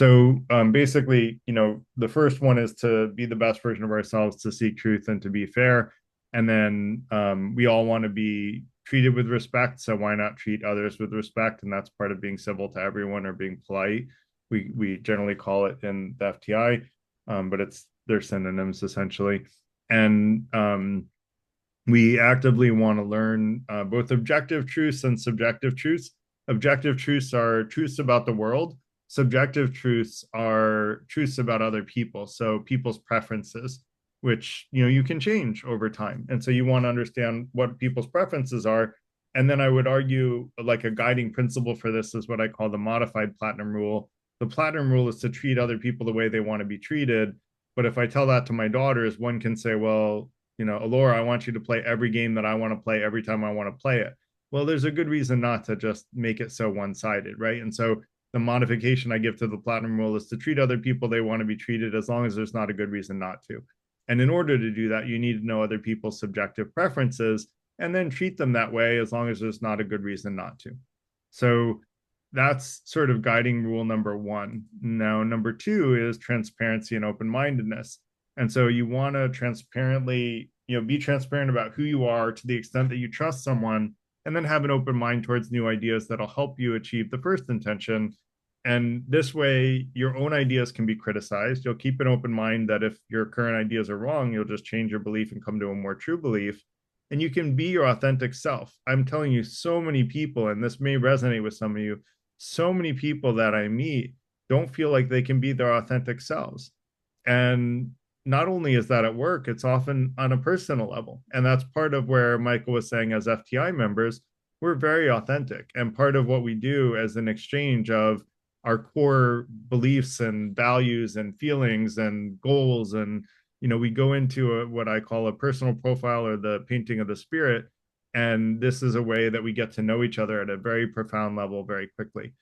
So basically, the first one is to be the best version of ourselves, to seek truth and to be fair. And then we all want to be treated with respect. So why not treat others with respect? And that's part of being civil to everyone or being polite. We generally call it in the FTI, but they're synonyms essentially. And we actively want to learn both objective truths and subjective truths. Objective truths are truths about the world. Subjective truths are truths about other people. So people's preferences, which you can change over time. And so you want to understand what people's preferences are. And then I would argue like a guiding principle for this is what I call the modified platinum rule. The platinum rule is to treat other people the way they want to be treated. But if I tell that to my daughters, one can say, well, Alora, I want you to play every game that I want to play every time I want to play it. Well, there's a good reason not to just make it so one-sided, right? And so the modification I give to the platinum rule is to treat other people they want to be treated as long as there's not a good reason not to. And in order to do that, you need to know other people's subjective preferences and then treat them that way as long as there's not a good reason not to. So that's sort of guiding rule number one. Now, number two is transparency and open-mindedness. And so you want to transparently, be transparent about who you are to the extent that you trust someone, and then have an open mind towards new ideas that'll help you achieve the first intention. And this way, your own ideas can be criticized. You'll keep an open mind that if your current ideas are wrong, you'll just change your belief and come to a more true belief. And you can be your authentic self. I'm telling you, so many people, and this may resonate with some of you, so many people that I meet don't feel like they can be their authentic selves. And not only is that at work, it's often on a personal level. And that's part of where Michael was saying, as FTI members, we're very authentic. And part of what we do as an exchange of our core beliefs and values and feelings and goals. And, we go into what I call a personal profile or the painting of the spirit. And this is a way that we get to know each other at a very profound level very quickly.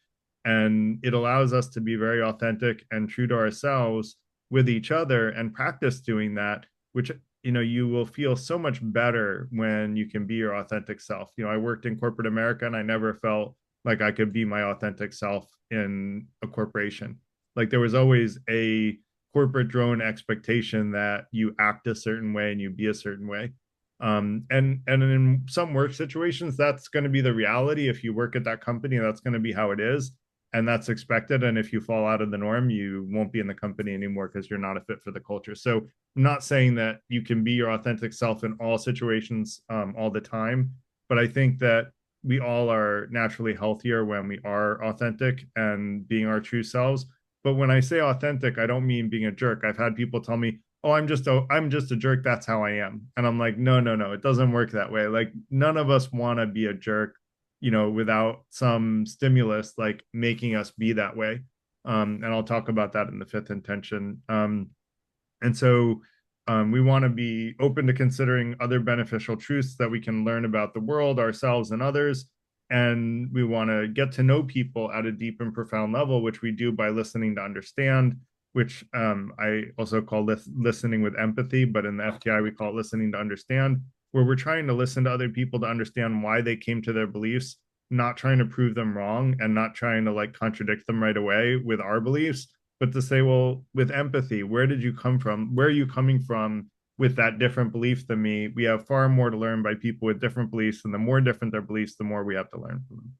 And it allows us to be very authentic and true to ourselves with each other and practice doing that, which you will feel so much better when you can be your authentic self. I worked in corporate America and I never felt like I could be my authentic self in a corporation. Like there was always a corporate drone expectation that you act a certain way and you be a certain way. And in some work situations, that's going to be the reality. If you work at that company, that's going to be how it is, and that's expected. And if you fall out of the norm, you won't be in the company anymore because you're not a fit for the culture. So I'm not saying that you can be your authentic self in all situations all the time, but I think that we all are naturally healthier when we are authentic and being our true selves. But when I say authentic, I don't mean being a jerk. I've had people tell me, "Oh, I'm just a jerk. That's how I am." And I'm like, "No, no, no. It doesn't work that way. Like none of us want to be a jerk, without some stimulus like making us be that way." And I'll talk about that in the fifth intention. And so we want to be open to considering other beneficial truths that we can learn about the world, ourselves, and others. And we want to get to know people at a deep and profound level, which we do by listening to understand, which I also call listening with empathy, but in the FTI, we call it listening to understand, where we're trying to listen to other people to understand why they came to their beliefs, not trying to prove them wrong and not trying to like contradict them right away with our beliefs, but to say, well, with empathy, where did you come from? Where are you coming from with that different belief than me? We have far more to learn by people with different beliefs, and the more different their beliefs, the more we have to learn from them.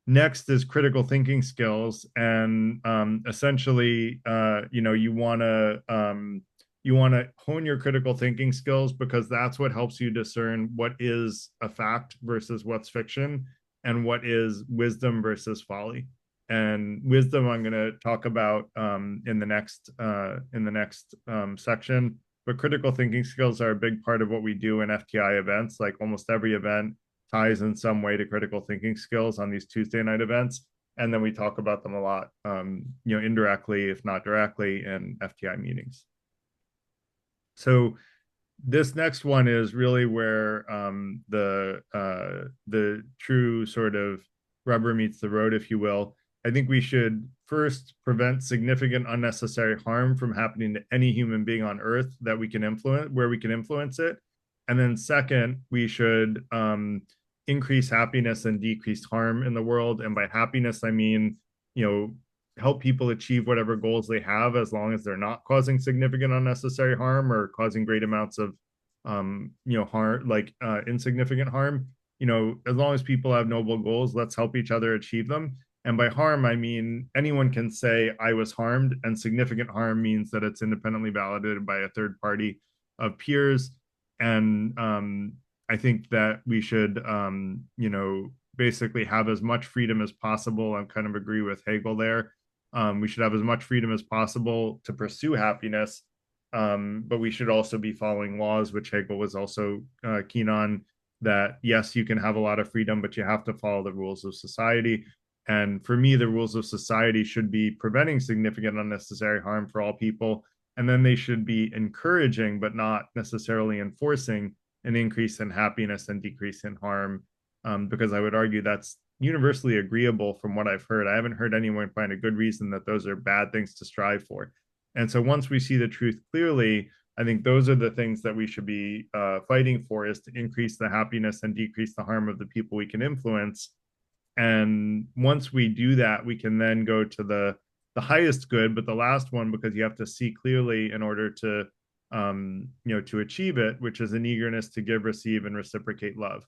Next is critical thinking skills, and essentially, you want to hone your critical thinking skills because that's what helps you discern what is a fact versus what's fiction, and what is wisdom versus folly. And wisdom, I'm going to talk about in the next section. But critical thinking skills are a big part of what we do in FTI events. Like almost every event ties in some way to critical thinking skills on these Tuesday night events. And then we talk about them a lot, indirectly, if not directly, in FTI meetings. So this next one is really where the true sort of rubber meets the road, if you will. I think we should first prevent significant unnecessary harm from happening to any human being on earth that we can influence, where we can influence it. And then second, we should increase happiness and decrease harm in the world. And by happiness, I mean, help people achieve whatever goals they have, as long as they're not causing significant unnecessary harm or causing great amounts of harm, like insignificant harm. As long as people have noble goals, let's help each other achieve them. And by harm, I mean anyone can say I was harmed, and significant harm means that it's independently validated by a third party of peers. And I think that we should, basically have as much freedom as possible. I kind of agree with Hegel there. We should have as much freedom as possible to pursue happiness, but we should also be following laws, which Hegel was also keen on. That yes, you can have a lot of freedom, but you have to follow the rules of society. And for me, the rules of society should be preventing significant unnecessary harm for all people. And then they should be encouraging, but not necessarily enforcing, an increase in happiness and decrease in harm. Because I would argue that's universally agreeable from what I've heard. I haven't heard anyone find a good reason that those are bad things to strive for. And so once we see the truth clearly, I think those are the things that we should be fighting for, is to increase the happiness and decrease the harm of the people we can influence. And once we do that, we can then go to the highest good, but the last one, because you have to see clearly in order to to achieve it, which is an eagerness to give, receive, and reciprocate love.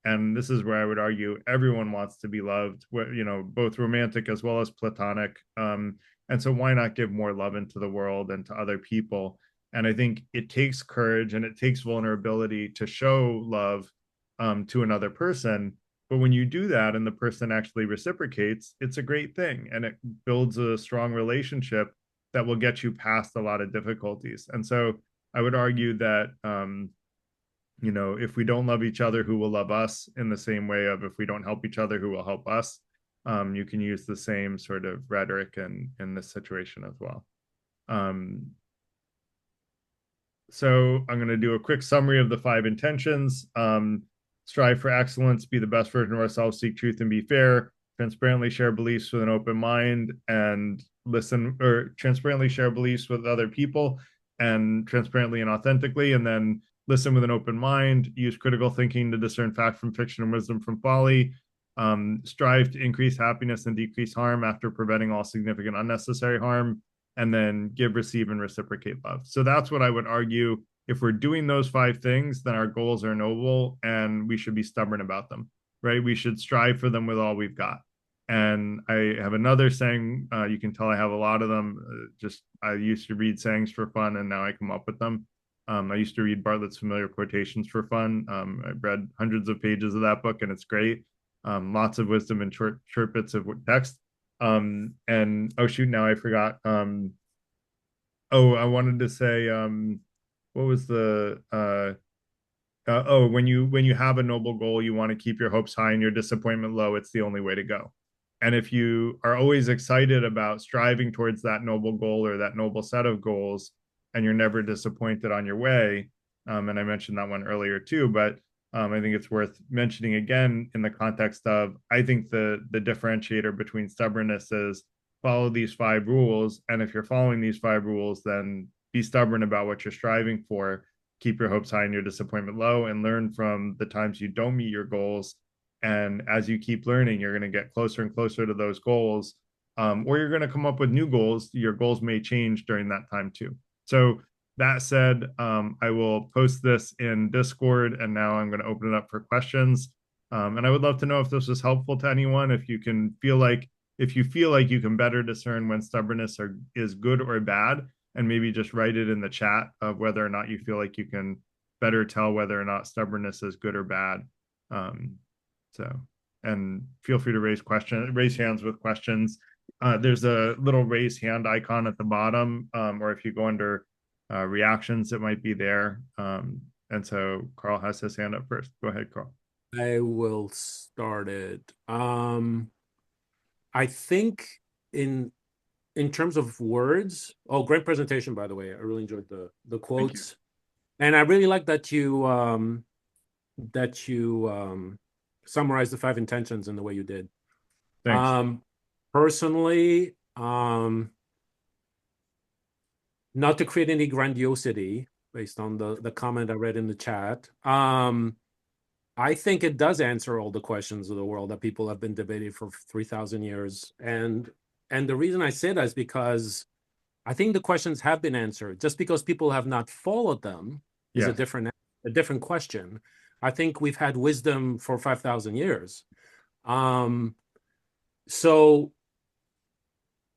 And this is where I would argue everyone wants to be loved, both romantic as well as platonic. And so why not give more love into the world and to other people? And I think it takes courage and it takes vulnerability to show love to another person. But when you do that and the person actually reciprocates, it's a great thing. And it builds a strong relationship that will get you past a lot of difficulties. And so I would argue that, if we don't love each other, who will love us, in the same way of if we don't help each other, who will help us. You can use the same sort of rhetoric in this situation as well. So I'm going to do a quick summary of the 5 intentions. Strive for excellence, be the best version of ourselves, seek truth and be fair, transparently share beliefs with an open mind, and transparently share beliefs with other people, and transparently and authentically, and then listen with an open mind, use critical thinking to discern fact from fiction and wisdom from folly, strive to increase happiness and decrease harm after preventing all significant unnecessary harm, and then give, receive, and reciprocate love. So that's what I would argue. If we're doing those 5 things, then our goals are noble and we should be stubborn about them, right? We should strive for them with all we've got. And I have another saying, you can tell I have a lot of them. I used to read sayings for fun and now I come up with them. I used to read Bartlett's Familiar Quotations for fun. I've read hundreds of pages of that book and it's great. Lots of wisdom and short bits of text. And oh shoot, now I forgot. I wanted to say, what was the when you have a noble goal, you want to keep your hopes high and your disappointment low. It's the only way to go. And if you are always excited about striving towards that noble goal or that noble set of goals, and you're never disappointed on your way, and I mentioned that one earlier too, but I think it's worth mentioning again in the context of, I think the differentiator between stubbornness is follow these 5 rules. And if you're following these 5 rules, then be stubborn about what you're striving for, keep your hopes high and your disappointment low, and learn from the times you don't meet your goals. And as you keep learning, you're going to get closer and closer to those goals, or you're going to come up with new goals. Your goals may change during that time too. So that said, I will post this in Discord, and now I'm going to open it up for questions. And I would love to know if this was helpful to anyone. If you feel like you can better discern when stubbornness is good or bad, and maybe just write it in the chat of whether or not you feel like you can better tell whether or not stubbornness is good or bad. And feel free to raise hands with questions. There's a little raise hand icon at the bottom, or if you go under reactions, it might be there. And so Carl has his hand up first. Go ahead, Carl. I will start it. I think in terms of words, great presentation, by the way. I really enjoyed the quotes. And I really like that you summarized the 5 intentions in the way you did. Thanks. Personally, not to create any grandiosity based on the comment I read in the chat. I think it does answer all the questions of the world that people have been debating for 3,000 years. And And the reason I say that is because I think the questions have been answered. Just because people have not followed them is Yes. a different question. I think we've had wisdom for 5,000 years. Um, so,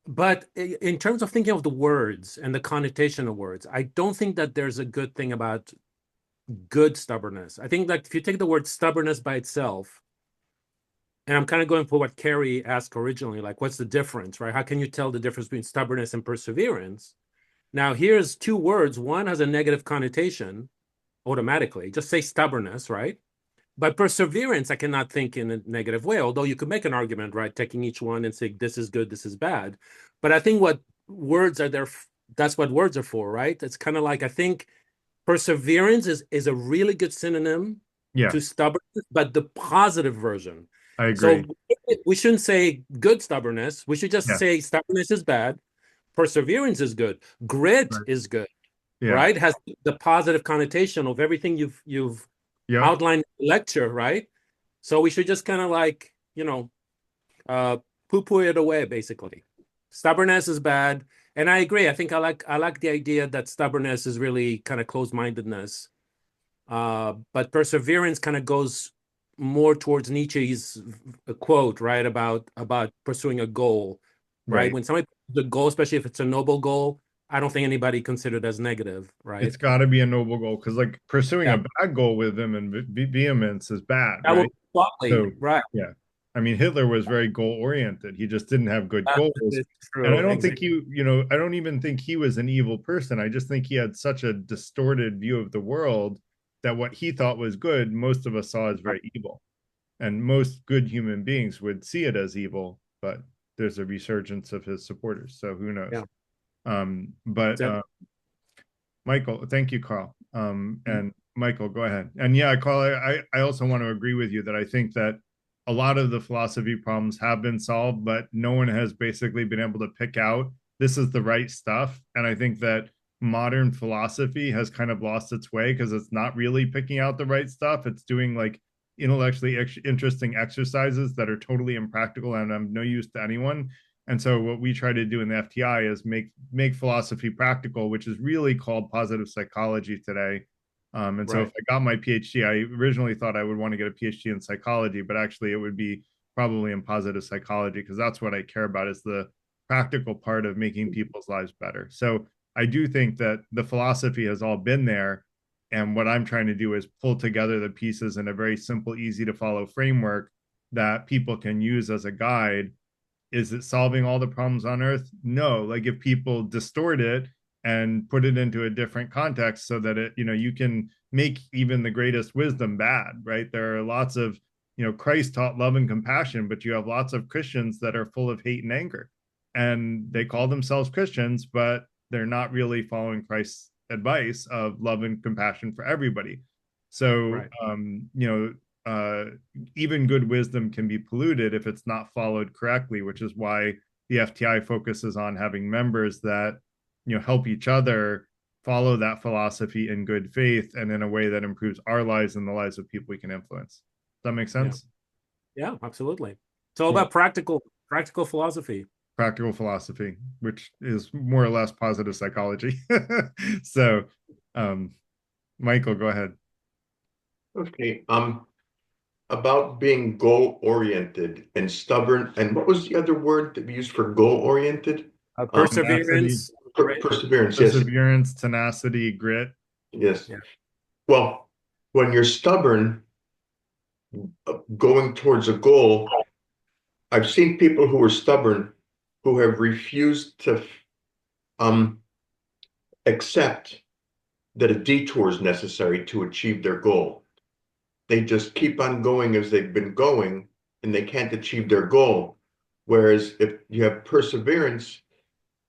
but in terms of thinking of the words and the connotation of words, I don't think that there's a good thing about good stubbornness. I think that if you take the word stubbornness by itself, and I'm kind of going for what Carrie asked originally, like, what's the difference, right? How can you tell the difference between stubbornness and perseverance? Now, here's two words. One has a negative connotation automatically. Just say stubbornness, right? But perseverance, I cannot think in a negative way, although you could make an argument, right? Taking each one and say, this is good, this is bad. But I think what words are there, that's what words are for, right? It's kind of like, I think perseverance is a really good synonym to Yes, stubbornness, but the positive version. I So agree. we shouldn't say good stubbornness. We should just Yes. say stubbornness is bad. Perseverance is good. Grit Right. is good, Yeah. right? Has the positive connotation of everything you've Yep. outlined in the lecture, right? So we should just kind of like, uh, poo-poo it away, basically. Stubbornness is bad. And I agree. I like the idea that stubbornness is really kind of closed-mindedness. But perseverance kind of goes more towards Nietzsche's quote, right? About pursuing a goal, right? Right. When somebody pursues a goal, especially if it's a noble goal, I don't think anybody considered as negative, right? It's got to be a noble goal because, like, pursuing Yeah. a bad goal with him and vehemence is bad, That would right? be folly, So, right? yeah. I mean, Hitler was very goal oriented. He just didn't have good goals. It's And I true. don't think Exactly. I don't even think he was an evil person. I just think he had such a distorted view of the world that what he thought was good, most of us saw as very evil. And most good human beings would see it as evil, but there's a resurgence of his supporters. So who knows? Yeah. But So, Michael, thank you, Carl. mhm. And Michael, go ahead. And yeah, Carl, I also want to agree with you that I think that a lot of the philosophy problems have been solved, but no one has basically been able to pick out this is the right stuff. And I think that modern philosophy has kind of lost its way because it's not really picking out the right stuff. It's doing like intellectually interesting exercises that are totally impractical and of no use to anyone. And so what we try to do in the FTI is make philosophy practical, which is really called positive psychology today. And so if Right. I got my PhD, I originally thought I would want to get a PhD in psychology, but actually it would be probably in positive psychology because that's what I care about is the practical part of making people's lives better. So I do think that the philosophy has all been there. And what I'm trying to do is pull together the pieces in a very simple, easy to follow framework that people can use as a guide. Is it solving all the problems on earth? No. Like if people distort it and put it into a different context so that you can make even the greatest wisdom bad, right? There are lots of, Christ taught love and compassion, but you have lots of Christians that are full of hate and anger. And they call themselves Christians, but they're not really following Christ's advice of love and compassion for everybody. So, Right. even good wisdom can be polluted if it's not followed correctly, which is why the FTI focuses on having members that help each other follow that philosophy in good faith and in a way that improves our lives and the lives of people we can influence. Does that make Yeah. sense? Yeah, absolutely. It's all Cool. about practical philosophy. Practical philosophy, which is more or less positive psychology. So, um, Michael, go ahead. Okay. About being goal oriented and stubborn. And what was the other word that we used for goal oriented? Tenacity, Perseverance, grit. Perseverance. Yes. perseverance, tenacity, grit. Yes. Yeah. Well, when you're stubborn, going towards a goal, I've seen people who are stubborn who have refused to um, accept that a detour is necessary to achieve their goal. They just keep on going as they've been going and they can't achieve their goal. Whereas if you have perseverance,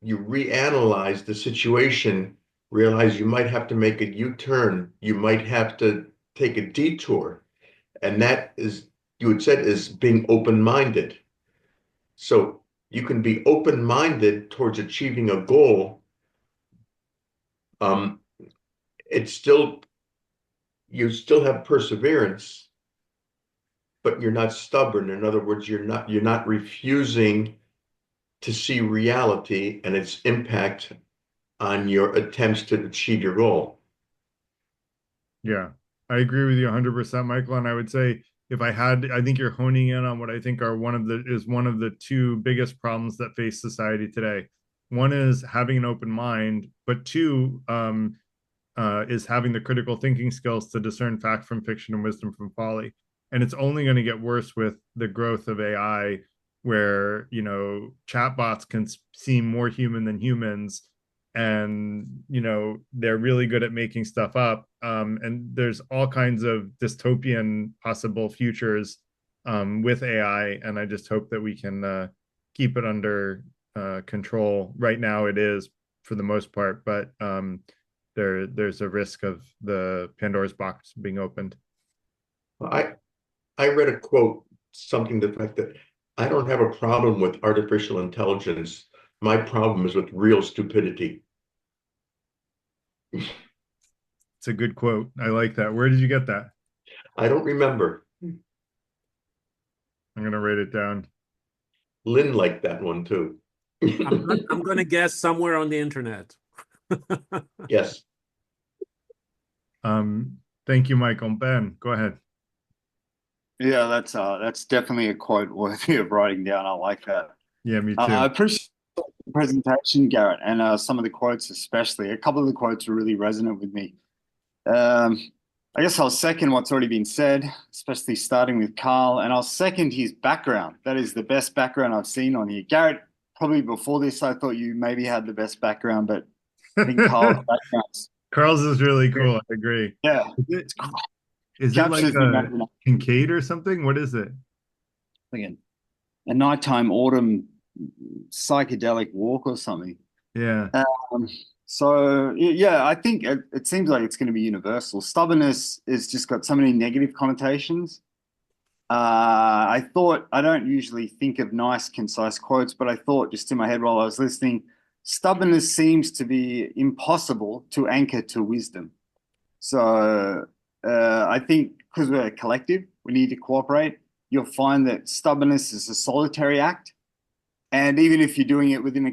you reanalyze the situation, realize you might have to make a U-turn, you might have to take a detour. And that is, you had said, is being open-minded. So you can be open-minded towards achieving a goal. Um, it's still, you still have perseverance, but you're not stubborn. In other words, you're not refusing to see reality and its impact on your attempts to achieve your goal. Yeah, I agree with you 100%, Michael. And I would say if I had, I think you're honing in on what I think are one of the two biggest problems that face society today. One is having an open mind, but two, is having the critical thinking skills to discern fact from fiction and wisdom from folly. And it's only going to get worse with the growth of AI, where, chatbots can seem more human than humans. And, they're really good at making stuff up. And there's all kinds of dystopian possible futures with AI. And I just hope that we can keep it under control. Right now, it is for the most part, but there's a risk of the Pandora's box being opened. I read a quote, something to the fact that I don't have a problem with artificial intelligence. My problem is with real stupidity. It's a good quote. I like that. Where did you get that? I don't remember. I'm going to write it down. Lynn liked that one too. I'm going to guess somewhere on the internet. Yes. Thank you, Michael. Ben, go ahead. Yeah, that's definitely a quote worthy of writing down. I like that. Yeah, me too. I appreciate the presentation, Garrett, and some of the quotes especially. A couple of the quotes were really resonant with me. I guess I'll second what's already been said, especially starting with Carl, and I'll second his background. That is the best background I've seen on here. Garrett, probably before this, I thought you maybe had the best background, but I think Carl's background's Carl's is really cool. I agree. yeah, Is it like a Kincaid or something? What is it? Again, a nighttime autumn psychedelic walk or something. Yeah. So yeah, I think it seems like it's going to be universal. Stubbornness has just got so many negative connotations. I don't usually think of nice, concise quotes, but I thought just in my head while I was listening, stubbornness seems to be impossible to anchor to wisdom. So I think because we're a collective, we need to cooperate. You'll find that stubbornness is a solitary act. And even if you're doing it within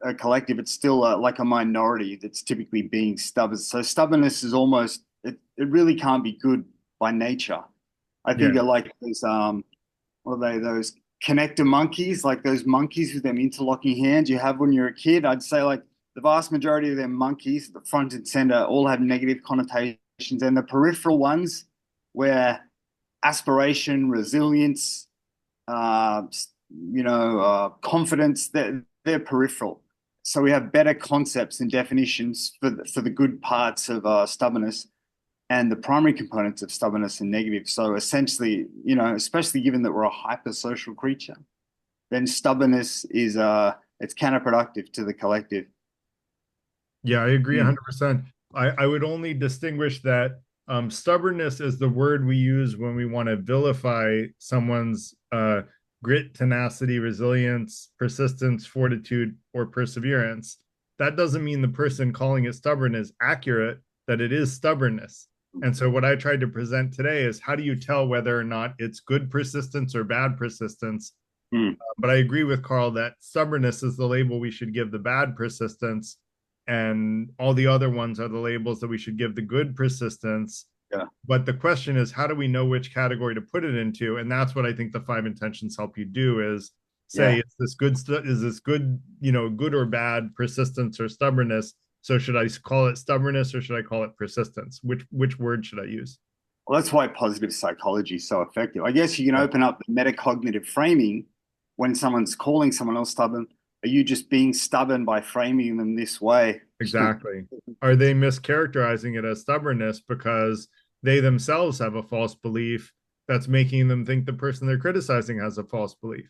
a collective, it's still like a minority that's typically being stubborn. So stubbornness is almost, it really can't be good by nature. I think they're like those, what are they, those connector monkeys, like those monkeys with them interlocking hands you have when you're a kid. I'd say like the vast majority of them monkeys, the front and center, all have negative connotations. And the peripheral ones where aspiration, resilience, confidence, they're peripheral. So we have better concepts and definitions for the good parts of stubbornness and the primary components of stubbornness and negative. So essentially, especially given that we're a hypersocial creature, then stubbornness is it's counterproductive to the collective. Yeah, I agree 100%. I would only distinguish that stubbornness is the word we use when we want to vilify someone's grit, tenacity, resilience, persistence, fortitude, or perseverance. That doesn't mean the person calling it stubborn is accurate, that it is stubbornness. And so what I tried to present today is how do you tell whether or not it's good persistence or bad persistence? But I agree with Carl that stubbornness is the label we should give the bad persistence, and all the other ones are the labels that we should give the good persistence. Yeah. But the question is, how do we know which category to put it into? And that's what I think the 5 intentions help you do is say, is this good, good or bad persistence or stubbornness? So should I call it stubbornness or should I call it persistence? Which word should I use? Well, that's why positive psychology is so effective. I guess you can open up the metacognitive framing when someone's calling someone else stubborn. Are you just being stubborn by framing them this way? Exactly. Are they mischaracterizing it as stubbornness because they themselves have a false belief that's making them think the person they're criticizing has a false belief?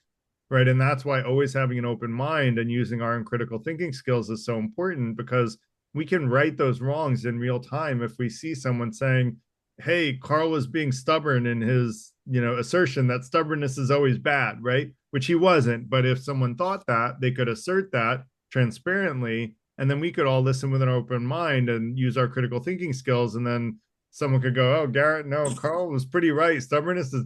Right. And that's why always having an open mind and using our own critical thinking skills is so important, because we can right those wrongs in real time. If we see someone saying, hey, Carl was being stubborn in his, assertion that stubbornness is always bad, right? Which he wasn't. But if someone thought that, they could assert that transparently, and then we could all listen with an open mind and use our critical thinking skills. And then someone could go, oh, Garrett, no, Carl was pretty right. Stubbornness is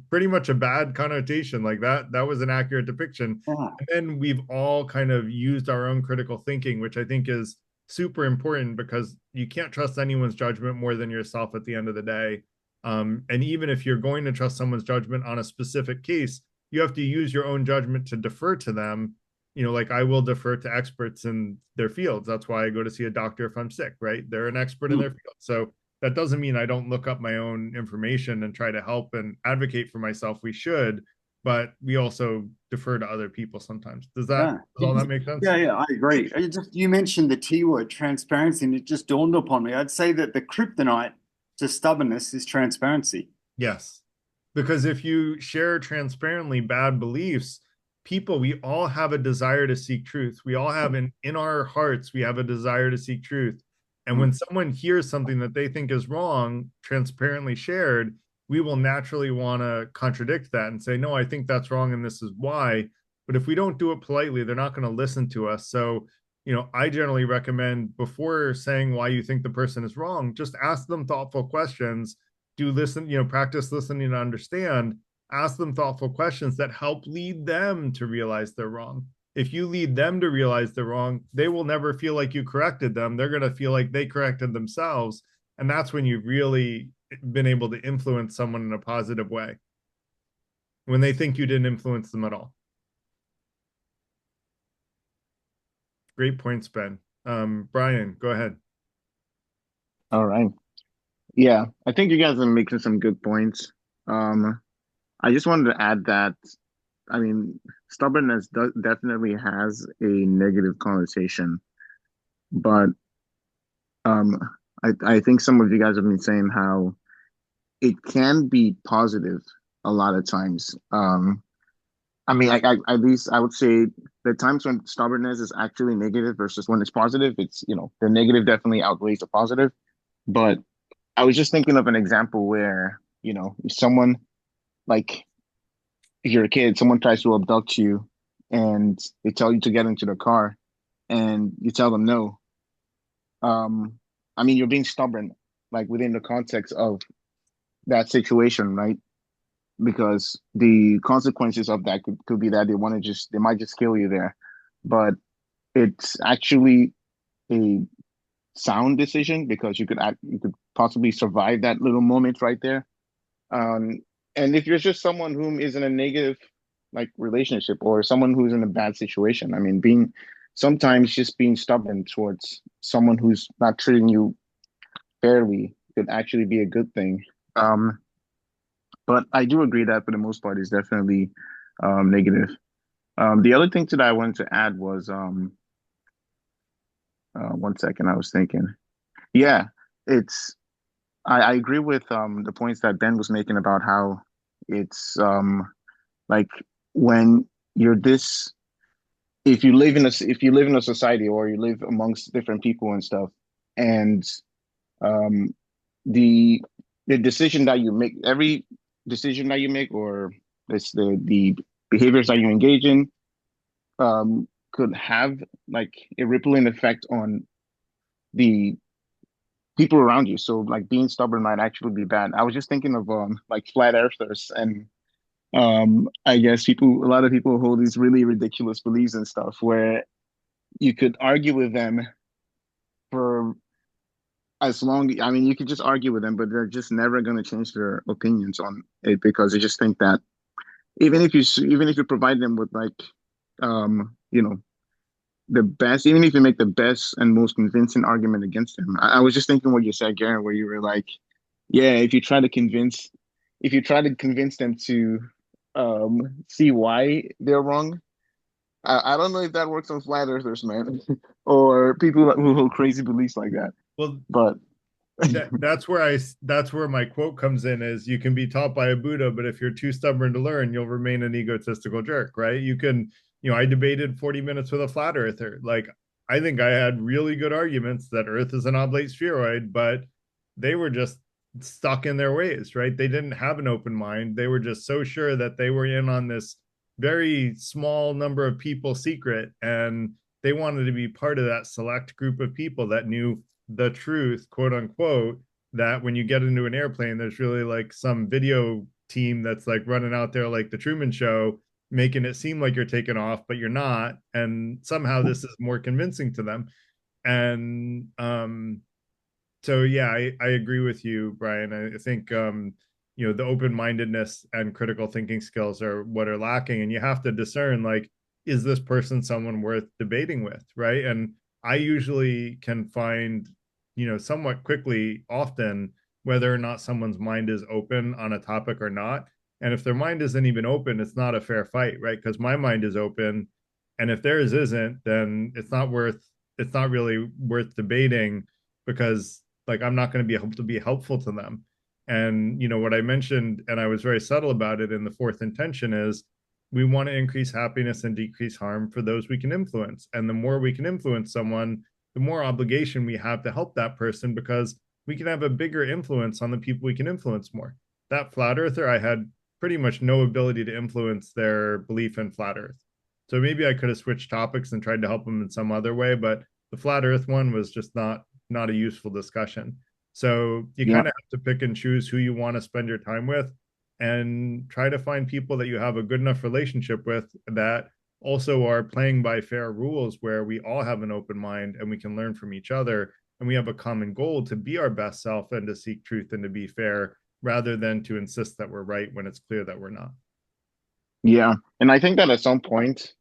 pretty much a bad connotation. Like that was an accurate depiction. Yeah. And then we've all kind of used our own critical thinking, which I think is super important, because you can't trust anyone's judgment more than yourself at the end of the day. And even if you're going to trust someone's judgment on a specific case, you have to use your own judgment to defer to them. Like I will defer to experts in their fields. That's why I go to see a doctor if I'm sick, right? They're an expert in their field. So that doesn't mean I don't look up my own information and try to help and advocate for myself. We should, but we also defer to other people sometimes. Does all that make sense? Yeah, I agree. You mentioned the T word, transparency, and it just dawned upon me. I'd say that the kryptonite to stubbornness is transparency. Yes. Because if you share transparently bad beliefs, we all have a desire to seek truth. We all have in our hearts, we have a desire to seek truth. And when someone hears something that they think is wrong, transparently shared, we will naturally want to contradict that and say, no, I think that's wrong and this is why. But if we don't do it politely, they're not going to listen to us. So, I generally recommend, before saying why you think the person is wrong, just ask them thoughtful questions. Practice listening to understand. Ask them thoughtful questions that help lead them to realize they're wrong. If you lead them to realize they're wrong, they will never feel like you corrected them. They're going to feel like they corrected themselves. And that's when you've really been able to influence someone in a positive way, when they think you didn't influence them at all. Great points, Ben. Brian, go ahead. All right. Yeah, I think you guys are making some good points. I just wanted to add that, I mean, stubbornness definitely has a negative connotation, but I think some of you guys have been saying how it can be positive a lot of times. I mean, at least I would say the times when stubbornness is actually negative versus when it's positive, it's, the negative definitely outweighs the positive. But I was just thinking of an example where, if someone, like, if you're a kid, someone tries to abduct you and they tell you to get into the car and you tell them no. I mean, you're being stubborn, like within the context of that situation, right? Because the consequences of that could be that they might just kill you there. But it's actually a sound decision, because you could possibly survive that little moment right there. And if you're just someone who is in a negative relationship, or someone who's in a bad situation, I mean, sometimes just being stubborn towards someone who's not treating you fairly could actually be a good thing. But I do agree that for the most part, it's definitely negative. The other thing that I wanted to add was, 1 second, I was thinking. Yeah, I agree with the points that Ben was making about how it's like when you're this, if you live in a society, or you live amongst different people and stuff, and the decision that you make, every decision that you make, or the behaviors that you engage in, could have a rippling effect on the people around you. So being stubborn might actually be bad. I was just thinking of flat earthers, and I guess a lot of people hold these really ridiculous beliefs and stuff, where you could argue with them for I mean, you could just argue with them, but they're just never going to change their opinions on it, because they just think that even if you provide them with the best, even if you make the best and most convincing argument against them. I was just thinking what you said, Garrett, where you were like, yeah, if you try to convince them to see why they're wrong. I don't know if that works on flat earthers, man, or people who hold crazy beliefs like that. Well, but that's where my quote comes in, is you can be taught by a Buddha, but if you're too stubborn to learn, you'll remain an egotistical jerk, right? I debated 40 minutes with a flat earther. I think I had really good arguments that Earth is an oblate spheroid, but they were just stuck in their ways, right? They didn't have an open mind. They were just so sure that they were in on this very small number of people secret, and they wanted to be part of that select group of people that knew the truth, quote unquote, that when you get into an airplane, there's really some video team that's like running out there like the Truman Show, making it seem like you're taking off, but you're not. And somehow this is more convincing to them. And so yeah, I agree with you, Brian. I think the open-mindedness and critical thinking skills are what are lacking, and you have to discern, like, is this person someone worth debating with, right? And I usually can find, somewhat quickly, often, whether or not someone's mind is open on a topic or not. And if their mind isn't even open, it's not a fair fight, right? Because my mind is open, and if theirs isn't, then it's not really worth debating, because like I'm not going to be able to be helpful to them. And what I mentioned, and I was very subtle about it in the fourth intention, is we want to increase happiness and decrease harm for those we can influence. And the more we can influence someone, the more obligation we have to help that person, because we can have a bigger influence on the people we can influence more. That flat earther, I had pretty much no ability to influence their belief in flat earth. So maybe I could have switched topics and tried to help them in some other way, but the flat earth one was just not a useful discussion. So you Yeah. kind of have to pick and choose who you want to spend your time with, and try to find people that you have a good enough relationship with that also are playing by fair rules, where we all have an open mind and we can learn from each other, and we have a common goal to be our best self and to seek truth and to be fair, rather than to insist that we're right when it's clear that we're not. Yeah. And I think that at some point,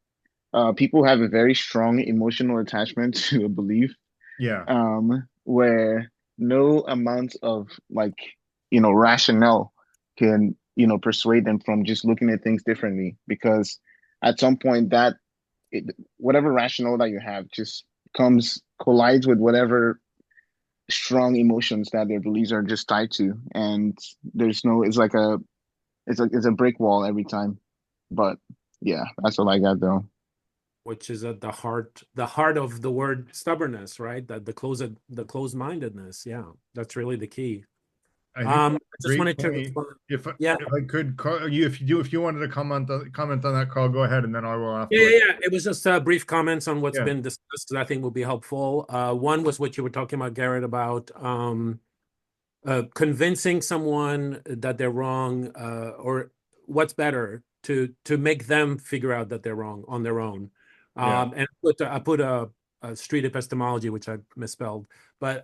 people have a very strong emotional attachment to a belief, Yeah. where no amount of like, rationale can, persuade them from just looking at things differently. Because at some point whatever rationale that you have just collides with whatever strong emotions that their beliefs are just tied to. And it's like it's a brick wall every time. But yeah, that's all I got though. Which is at the heart of the word stubbornness, right? That the closed-mindedness. Yeah, that's really the key. I think I that's a just great wanted to point. If yeah. if I could, Carl, if you wanted to comment on that, Carl, go ahead, and then I will Yeah, afterwards. yeah, yeah. It was just brief comments on what's Yeah. been discussed that I think will be helpful. One was what you were talking about, Garrett, about convincing someone that they're wrong, or what's better to make them figure out that they're wrong on their own. Yeah. And I put a street epistemology, which I misspelled, but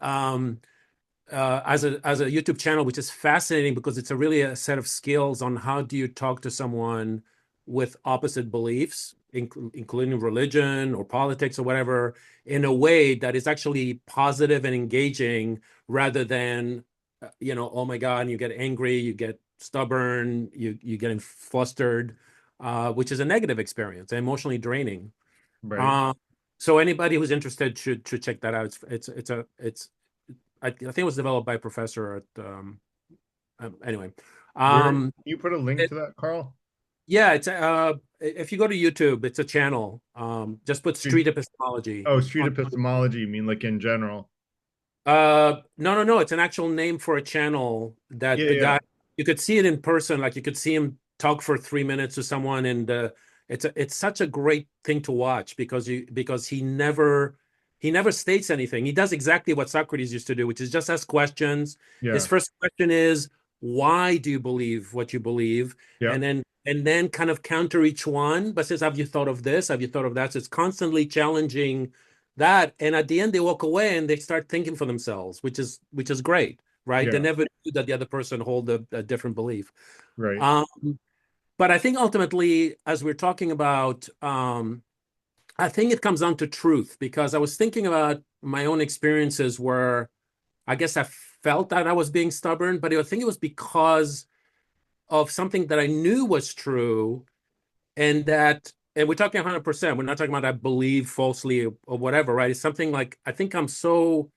as a YouTube channel, which is fascinating because it's really a set of skills on how do you talk to someone with opposite beliefs, including religion or politics or whatever, in a way that is actually positive and engaging, rather than oh my God, and you get angry, you get stubborn, you get flustered, which is a negative experience, emotionally draining. Right. So anybody who's interested should check that out. It's I think it was developed by a professor at anyway. Where you put a link to that, Carl? Yeah, it's if you go to YouTube, it's a channel. Just put Street, street epistemology street epistemology, you mean like in general? no, it's an actual name for a channel that Yeah, the yeah. guy, you could see it in person, like you could see him talk for 3 minutes to someone, and it's such a great thing to watch, because he never states anything. He does exactly what Socrates used to do, which is just ask questions. His Yeah. first question is, why do you believe what you believe? Yeah. And then kind of counter each one, but says, have you thought of this? Have you thought of that? So it's constantly challenging that. And at the end, they walk away and they start thinking for themselves, which is great, right? They Yeah. never knew that the other person hold a different belief. Right. But I think ultimately, as we're talking about, I think it comes down to truth, because I was thinking about my own experiences where I guess I felt that I was being stubborn, but I think it was because of something that I knew was true, and we're talking 100%. We're not talking about I believe falsely or whatever, right? It's something like, I think I'm so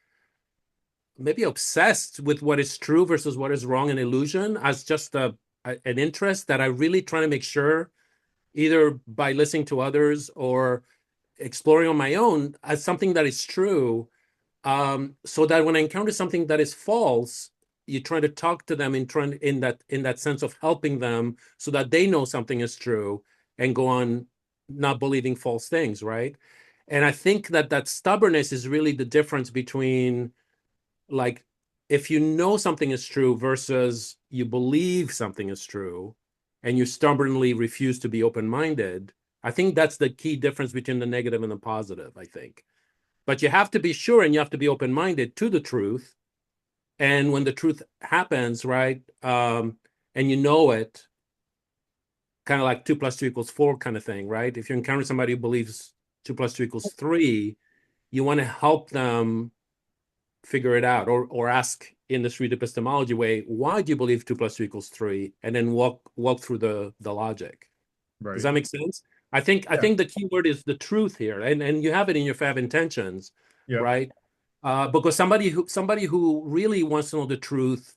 maybe obsessed with what is true versus what is wrong and illusion, as just an interest, that I really trying to make sure, either by listening to others or exploring on my own, as something that is true, so that when I encounter something that is false, you try to talk to them in that sense of helping them, so that they know something is true and go on not believing false things, right? And I think that stubbornness is really the difference between, like, if you know something is true versus you believe something is true and you stubbornly refuse to be open-minded, I think that's the key difference between the negative and the positive, I think. But you have to be sure and you have to be open-minded to the truth. And when the truth happens, right, and you know it, kind of like 2 + 2 = 4 kind of thing, right? If you encounter somebody who believes 2 + 2 = 3, you want to help them figure it out, or ask in the street epistemology way, why do you believe 2 + 2 = 3? And then walk through the logic. Right. Does that make sense? I think the key word is the truth here, and you have it in your Fab Intentions, Yeah. right? Because somebody who really wants to know the truth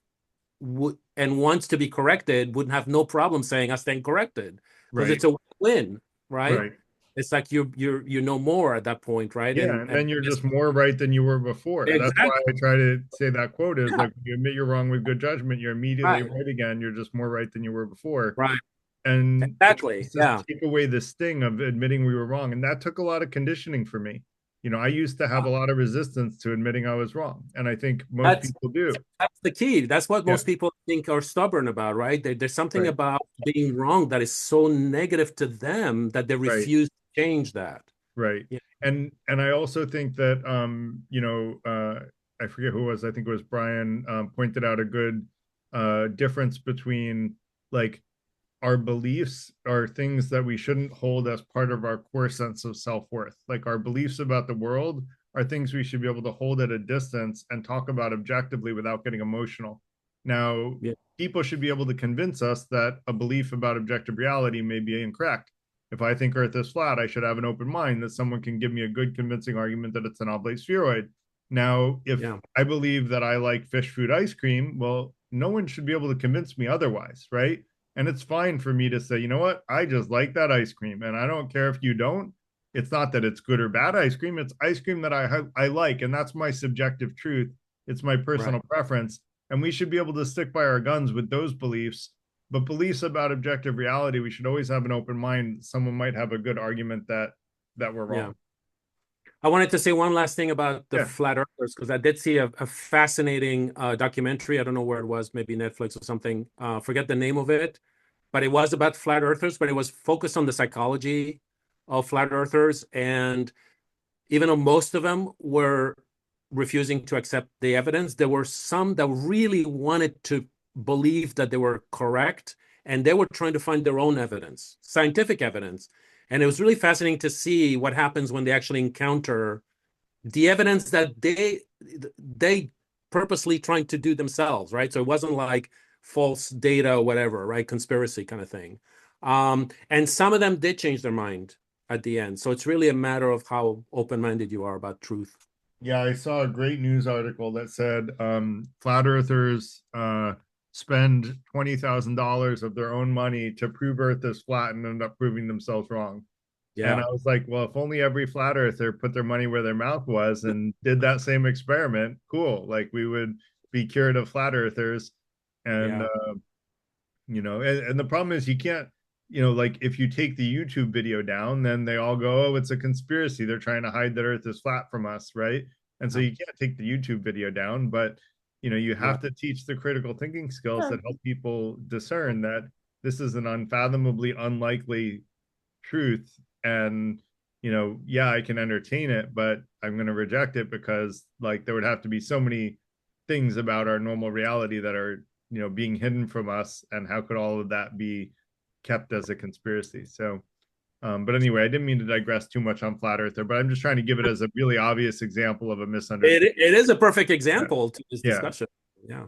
and wants to be corrected would have no problem saying I stand corrected, because Right. it's a win, right? Right. It's like you know more at that point, right? Yeah, and then you're just more right than you were before. That's why I try to say that quote is like, you admit you're wrong with good judgment, you're immediately right again. You're just more right than you were before. Right. And Exactly. just take away the sting of admitting we were wrong. And that took a lot of conditioning for me. You know, I used to have a lot of resistance to admitting I was wrong. And I think most people do. That's the key. That's what most people think are stubborn about, right? There's something about being wrong that is so negative to them that they refuse to change that. Right. Yeah. And I also think that you know, I forget who it was, I think it was Brian, pointed out a good difference between like our beliefs are things that we shouldn't hold as part of our core sense of self-worth. Like our beliefs about the world are things we should be able to hold at a distance and talk about objectively without getting emotional. Now, people should be able to convince us that a belief about objective reality may be incorrect. If I think Earth is flat, I should have an open mind that someone can give me a good convincing argument that it's an oblate spheroid. Now, if I believe that I like fish food ice cream, well, no one should be able to convince me otherwise, right? And it's fine for me to say, you know what, I just like that ice cream, and I don't care if you don't. It's not that it's good or bad ice cream. It's ice cream that I like, and that's my subjective truth. It's my personal preference, and we should be able to stick by our guns with those beliefs. But beliefs about objective reality, we should always have an open mind. Someone might have a good argument that we're wrong. I wanted to say one last thing about the flat earthers, because I did see a fascinating documentary. I don't know where it was, maybe Netflix or something. Forget the name of it, but it was about flat earthers, but it was focused on the psychology of flat earthers. And even though most of them were refusing to accept the evidence, there were some that really wanted to believe that they were correct, and they were trying to find their own evidence, scientific evidence. And it was really fascinating to see what happens when they actually encounter the evidence that they purposely trying to do themselves, right? So it wasn't like false data or whatever, right? Conspiracy kind of thing. And some of them did change their mind at the end. So it's really a matter of how open-minded you are about truth. Yeah, I saw a great news article that said flat earthers spend $20,000 of their own money to prove Earth is flat and end up proving themselves wrong. Yeah. And I was like, well, if only every flat earther put their money where their mouth was and did that same experiment, cool. Like we would be cured of flat earthers. And you know, and the problem is you can't, you know, like if you take the YouTube video down, then they all go, oh, it's a conspiracy. They're trying to hide that Earth is flat from us, right? And so you can't take the YouTube video down, but you know, you have to teach the critical thinking skills that help people discern that this is an unfathomably unlikely truth. And, you know, yeah, I can entertain it, but I'm going to reject it because like there would have to be so many things about our normal reality that are, you know, being hidden from us. And how could all of that be kept as a conspiracy? So, but anyway, I didn't mean to digress too much on flat earther, but I'm just trying to give it as a really obvious example of a misunderstanding. It is a perfect example to this discussion. Yeah.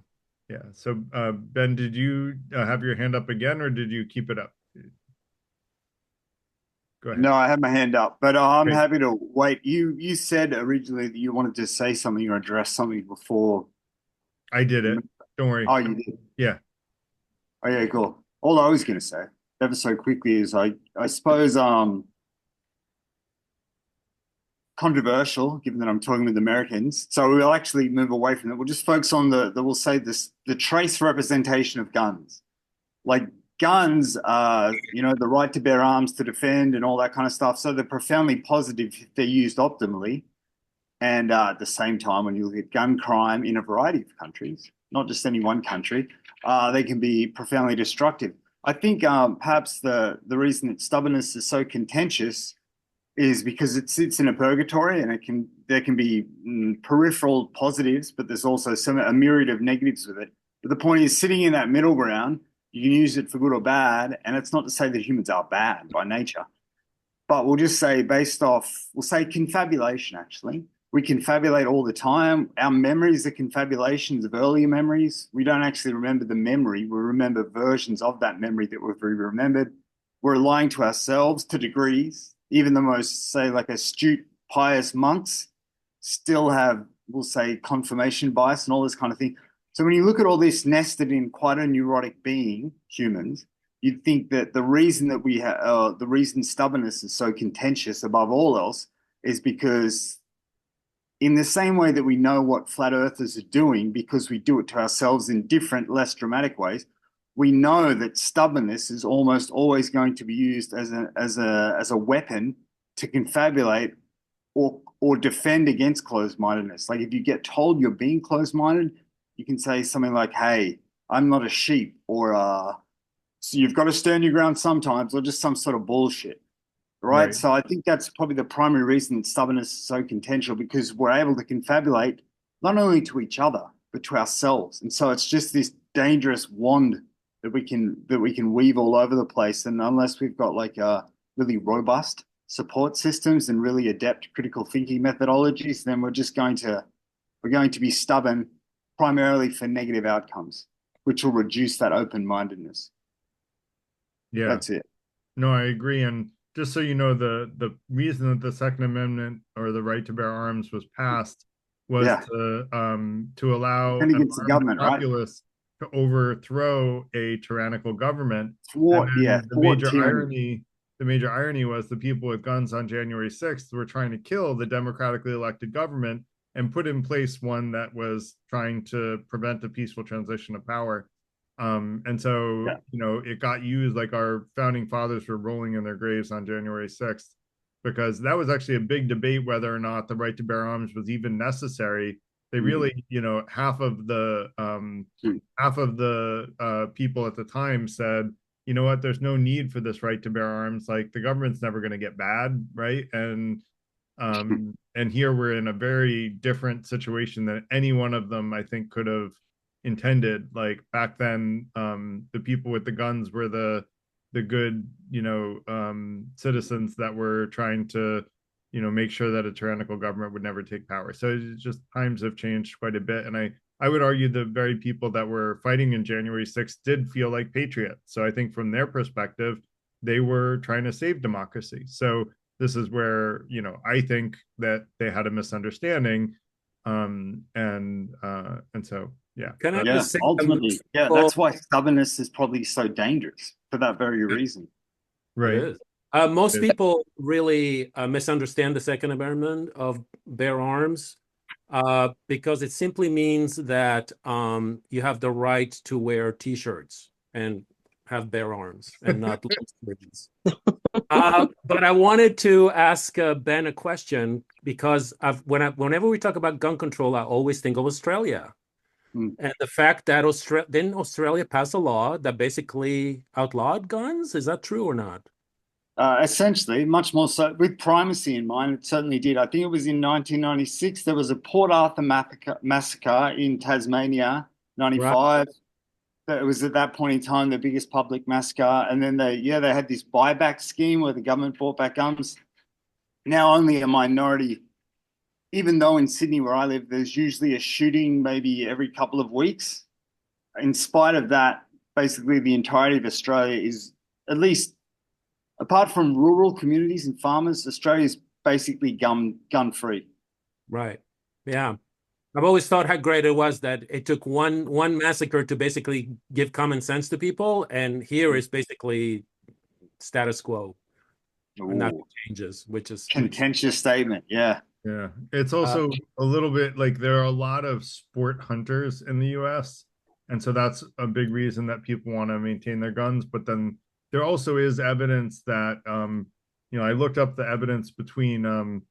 Yeah. So, Ben, did you have your hand up again, or did you keep it up? Go ahead. No, I had my hand up, but I'm happy to wait. You said originally that you wanted to say something or address something before. I did it. Don't worry. Oh, you did? Yeah. Oh, yeah, cool. All I was going to say, ever so quickly, is I suppose controversial, given that I'm talking with Americans. So we'll actually move away from it. We'll just focus on we'll say the trace representation of guns. Like guns, you know, the right to bear arms to defend and all that kind of stuff. So they're profoundly positive if they're used optimally. And at the same time, when you look at gun crime in a variety of countries, not just any one country, they can be profoundly destructive. I think perhaps the reason that stubbornness is so contentious is because it sits in a purgatory, and there can be peripheral positives, but there's also a myriad of negatives with it. But the point is, sitting in that middle ground, you can use it for good or bad, and it's not to say that humans are bad by nature, but we'll just say we'll say confabulation, actually. We confabulate all the time. Our memories are confabulations of earlier memories. We don't actually remember the memory. We remember versions of that memory that we've remembered. We're lying to ourselves to degrees. Even the most, say, like astute, pious monks still have, we'll say, confirmation bias and all this kind of thing. So when you look at all this nested in quite a neurotic being, humans, you'd think that the reason that the reason stubbornness is so contentious above all else is because, in the same way that we know what flat earthers are doing because we do it to ourselves in different, less dramatic ways, we know that stubbornness is almost always going to be used as a weapon to confabulate or defend against closed-mindedness. Like if you get told you're being closed-minded, you can say something like, "Hey, I'm not a sheep," or "So you've got to stand your ground sometimes," or just some sort of bullshit. Right? So I think that's probably the primary reason that stubbornness is so contentious, because we're able to confabulate not only to each other, but to ourselves. And so it's just this dangerous wand that we can weave all over the place. And unless we've got like really robust support systems and really adept critical thinking methodologies, then we're going to be stubborn primarily for negative outcomes, which will reduce that open-mindedness. Yeah. That's it. No, I agree. And just so you know, the reason that the Second Amendment, or the right to bear arms, was passed was to allow an against the government, right? populace to overthrow a tyrannical government. Thwart The major irony was the people with guns on January 6th were trying to kill the democratically elected government and put in place one that was trying to prevent a peaceful transition of power. And so, it got used, like our founding fathers were rolling in their graves on January 6th, because that was actually a big debate whether or not the right to bear arms was even necessary. They really, half of the people at the time said, you know what, there's no need for this right to bear arms. Like the government's never going to get bad, right? And here we're in a very different situation than any one of them, I think, could have intended. Like back then, the people with the guns were the good, citizens that were trying to, make sure that a tyrannical government would never take power. So it's just, times have changed quite a bit. And I would argue the very people that were fighting in January 6th did feel like patriots. So I think from their perspective, they were trying to save democracy. So this is where, I think that they had a misunderstanding. And so, yeah. Can I just say, ultimately, that's why stubbornness is probably so dangerous, for that very reason. Right. Most people really misunderstand the Second Amendment of bear arms because it simply means that you have the right to wear T-shirts and have bare arms and not loose. But I wanted to ask Ben a question, because whenever we talk about gun control, I always think of Australia. And the fact that didn't Australia pass a law that basically outlawed guns? Is that true or not? Essentially, much more so, with primacy in mind. It certainly did. I think it was in 1996. There was a Port Arthur massacre in Tasmania, 95. Right. It was at that point in time the biggest public massacre. And then they had this buyback scheme where the government bought back guns. Now only a minority, even though in Sydney where I live, there's usually a shooting maybe every couple of weeks. In spite of that, basically the entirety of Australia is, at least apart from rural communities and farmers, Australia is basically gun-free. Right. Yeah. I've always thought how great it was that it took one massacre to basically give common sense to people, and here is basically status quo. Nothing changes, which is contentious statement. Yeah. Yeah. It's also a little bit like there are a lot of sport hunters in the US. And so that's a big reason that people want to maintain their guns. But then there also is evidence that, I looked up the evidence between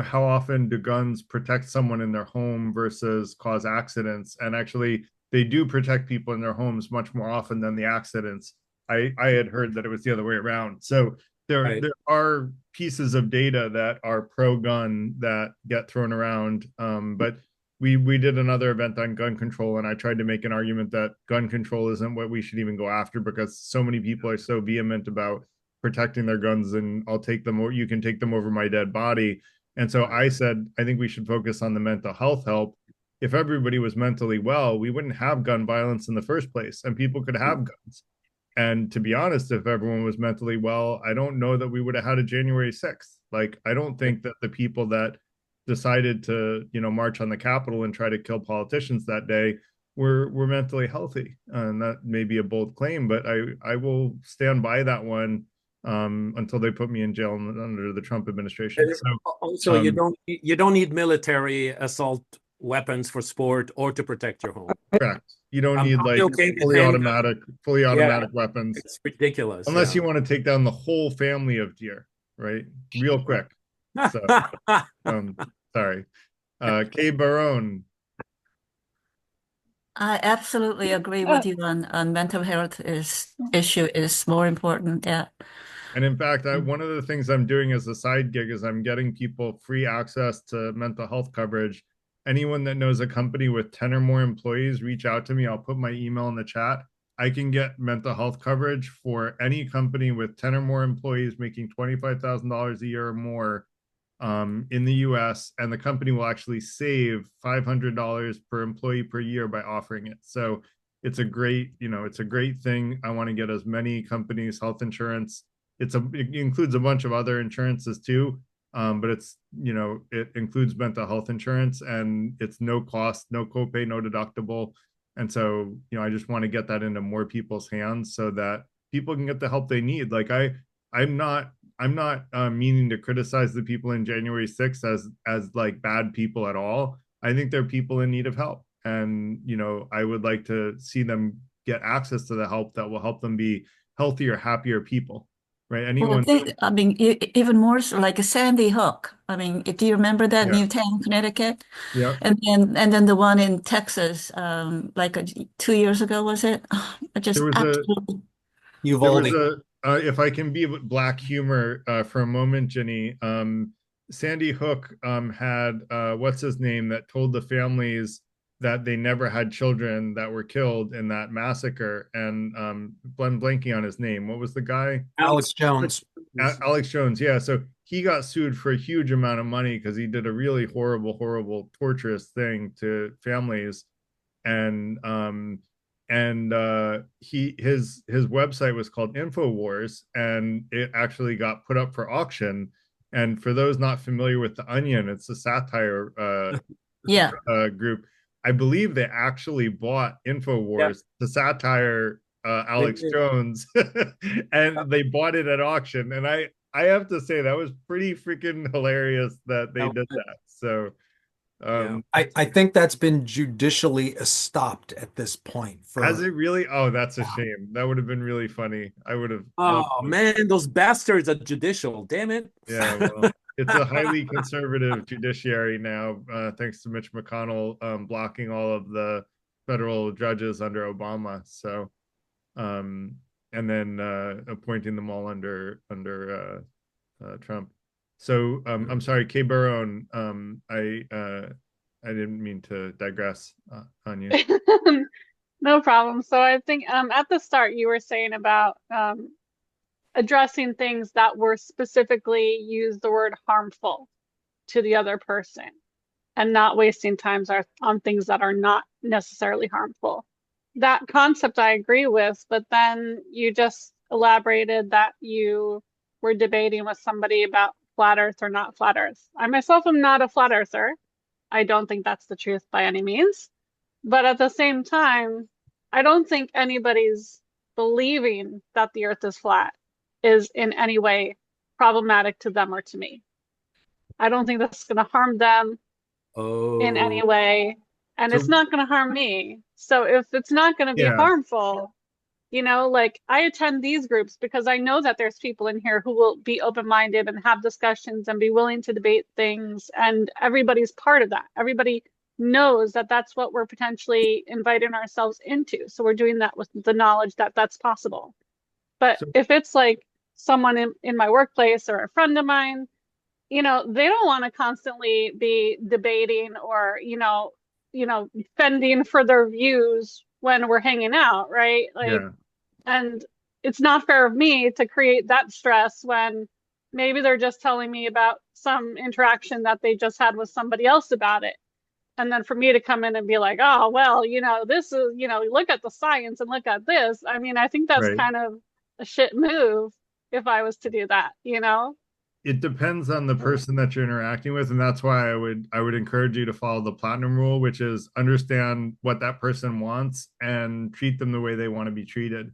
how often do guns protect someone in their home versus cause accidents? And actually, they do protect people in their homes much more often than the accidents. I had heard that it was the other way around. So Right. there are pieces of data that are pro gun that get thrown around. But we did another event on gun control, and I tried to make an argument that gun control isn't what we should even go after, because so many people are so vehement about protecting their guns, and I'll take them, or you can take them over my dead body. And so I said, I think we should focus on the mental health help. If everybody was mentally well, we wouldn't have gun violence in the first place, and people could have guns. And to be honest, if everyone was mentally well, I don't know that we would have had a January 6th. Like, I don't think that the people that decided to, march on the Capitol and try to kill politicians that day were mentally healthy. And that may be a bold claim, but I will stand by that one until they put me in jail under the Trump administration. So Also, you don't need military assault weapons for sport or to protect your home. correct. You don't need like okay fully handgun. automatic weapons, It's ridiculous. unless you want to take down the whole family of deer, right? Real quick. So, sorry. Kay Barone. I absolutely agree with you on mental health issue is more important. Yeah. And in fact, one of the things I'm doing as a side gig is I'm getting people free access to mental health coverage. Anyone that knows a company with 10 or more employees, reach out to me. I'll put my email in the chat. I can get mental health coverage for any company with 10 or more employees making $25,000 a year or more in the US, and the company will actually save $500 per employee per year by offering it. So it's a great thing. I want to get as many companies health insurance. It includes a bunch of other insurances too, but it includes mental health insurance, and it's no cost, no copay, no deductible. And so I just want to get that into more people's hands so that people can get the help they need. Like I'm not meaning to criticize the people in January 6th as like bad people at all. I think they're people in need of help, and I would like to see them get access to the help that will help them be healthier, happier people. Right? Well, I mean, even more so like Sandy Hook. I mean, do you remember that Yeah. Newtown, Connecticut? Yeah. And then the one in Texas, 2 years ago, was it? Just There was absolutely. If I can be black humor for a moment, Jenny, Sandy Hook had what's his name that told the families that they never had children that were killed in that massacre, and I'm blanking on his name. What was the guy? Alex Jones. Alex Jones, yeah. So he got sued for a huge amount of money because he did a really horrible, torturous thing to families, and his website was called Infowars, and it actually got put up for auction. And for those not familiar with The Onion, it's a satire group. I believe they actually bought Infowars to satire Alex Jones, and they bought it at auction. And I have to say that was pretty freaking hilarious that they did that. So I think that's been judicially stopped at this point. Has it really? Oh, that's a shame. That would have been really funny. I would have. Oh man, those bastards at judicial. Damn it. Yeah, well, it's a highly conservative judiciary now, thanks to Mitch McConnell blocking all of the federal judges under Obama. So, and then appointing them all under Trump. So I'm sorry, Kay Barone. I didn't mean to digress on you. No problem. So I think at the start you were saying about addressing things that were specifically use the word harmful to the other person and not wasting time on things that are not necessarily harmful. That concept I agree with, but then you just elaborated that you were debating with somebody about flat earth or not flat earth. I myself am not a flat earther. I don't think that's the truth by any means. But at the same time, I don't think anybody's believing that the earth is flat is in any way problematic to them or to me. I don't think that's going to harm them in any way. And it's not going to harm me. So if it's not going to be harmful, You know, like I attend these groups because I know that there's people in here who will be open-minded and have discussions and be willing to debate things, and everybody's part of that. Everybody knows that that's what we're potentially inviting ourselves into. So we're doing that with the knowledge that that's possible. But So if it's like someone in my workplace or a friend of mine, you know, they don't want to constantly be debating or, fending for their views when we're hanging out, right? Like, yeah, and it's not fair of me to create that stress when maybe they're just telling me about some interaction that they just had with somebody else about it. And then for me to come in and be like, oh, well, this is, look at the science and look at this. I mean, I think that's right. kind of a shit move if I was to do that, It depends on the person that you're interacting with, and that's why I would encourage you to follow the platinum rule, which is understand what that person wants and treat them the way they want to be treated.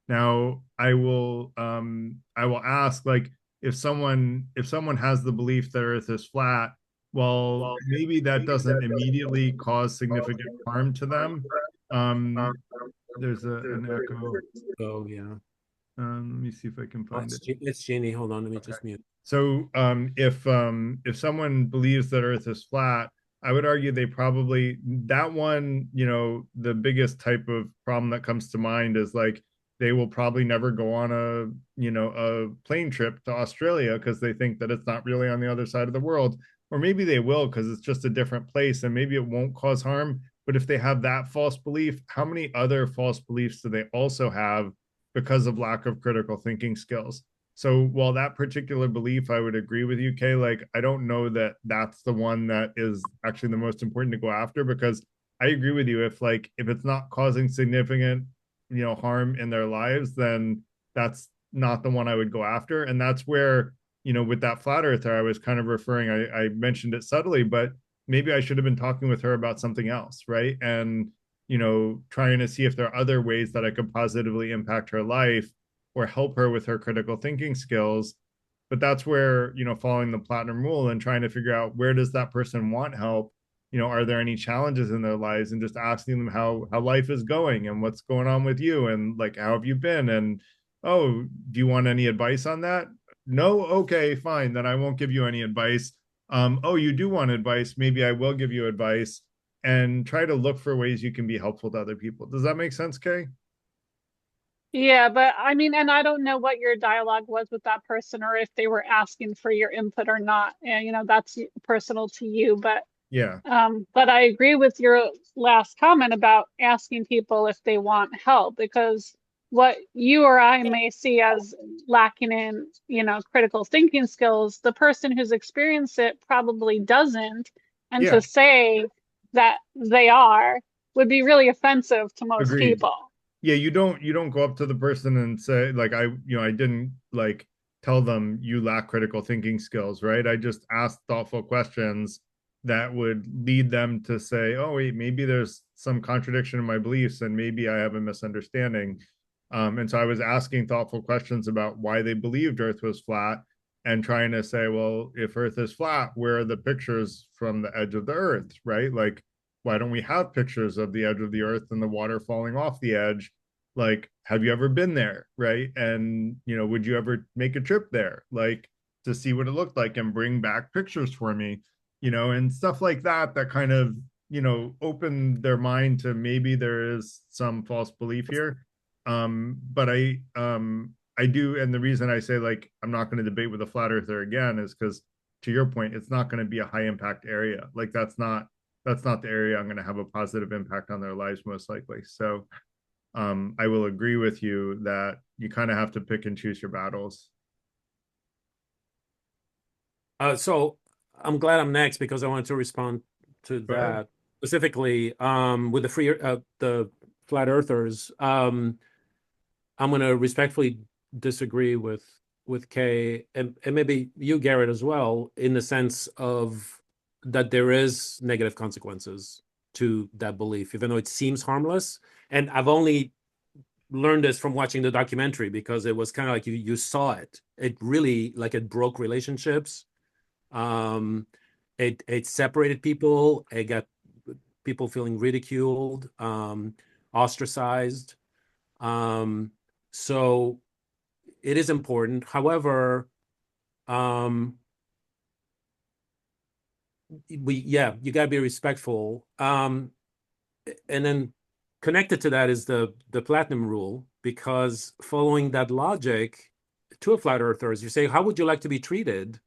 Now I will ask, like, if someone has the belief that earth is flat, well, maybe that doesn't immediately cause significant harm to them. um there's an echo. Oh yeah. Let me see if I can Oh, find it. it's Jeannie. Hold on, let me just mute. So if someone believes that Earth is flat, I would argue they probably, that one, the biggest type of problem that comes to mind is like they will probably never go on a plane trip to Australia because they think that it's not really on the other side of the world. Or maybe they will because it's just a different place and maybe it won't cause harm. But if they have that false belief, how many other false beliefs do they also have because of lack of critical thinking skills? So while that particular belief, I would agree with you, Kay, like I don't know that that's the one that is actually the most important to go after, because I agree with you. If it's not causing significant, harm in their lives, then that's not the one I would go after. And that's where, with that flat earther, I was kind of referring, I mentioned it subtly, but maybe I should have been talking with her about something else, right? And, trying to see if there are other ways that I could positively impact her life or help her with her critical thinking skills. But that's where, following the platinum rule and trying to figure out, where does that person want help? Are there any challenges in their lives, and just asking them how life is going and what's going on with you, and like, how have you been? And, oh, do you want any advice on that? No. Okay, fine, then I won't give you any advice. Oh, you do want advice, maybe I will give you advice. And try to look for ways you can be helpful to other people. Does that make sense, Kay? Yeah, but I mean, and I don't know what your dialogue was with that person or if they were asking for your input or not. And that's personal to you. Yeah. But I agree with your last comment about asking people if they want help, because what you or I may see as lacking in, critical thinking skills, the person who's experienced it probably doesn't. And Yeah. to say that they are would be really offensive to most Agreed. people. Yeah, you don't go up to the person and say, like, I didn't like tell them you lack critical thinking skills, right? I just asked thoughtful questions that would lead them to say, oh wait, maybe there's some contradiction in my beliefs and maybe I have a misunderstanding. And so I was asking thoughtful questions about why they believed Earth was flat, and trying to say, well, if Earth is flat, where are the pictures from the edge of the Earth, right? Like, why don't we have pictures of the edge of the Earth and the water falling off the edge? Like, have you ever been there, right? And would you ever make a trip there, like, to see what it looked like and bring back pictures for me, and stuff like that kind of open their mind to maybe there is some false belief here. But I do, and the reason I say, like, I'm not going to debate with a flat earther again is because, to your point, it's not going to be a high impact area. Like, that's not the area I'm going to have a positive impact on their lives, most likely. So I will agree with you that you kind of have to pick and choose your battles. So I'm glad I'm next because I wanted to respond to Go ahead. that specifically with the flat earthers. I'm going to respectfully disagree with Kay and maybe you, Garrett, as well, in the sense of that there is negative consequences to that belief, even though it seems harmless. And I've only learned this from watching the documentary, because it was kind of like you saw it. It really, like, it broke relationships. It separated people. It got people feeling ridiculed, ostracized. So it is important. However, you got to be respectful. And then connected to that is the platinum rule, because following that logic, to a flat earthers, you say, how would you like to be treated?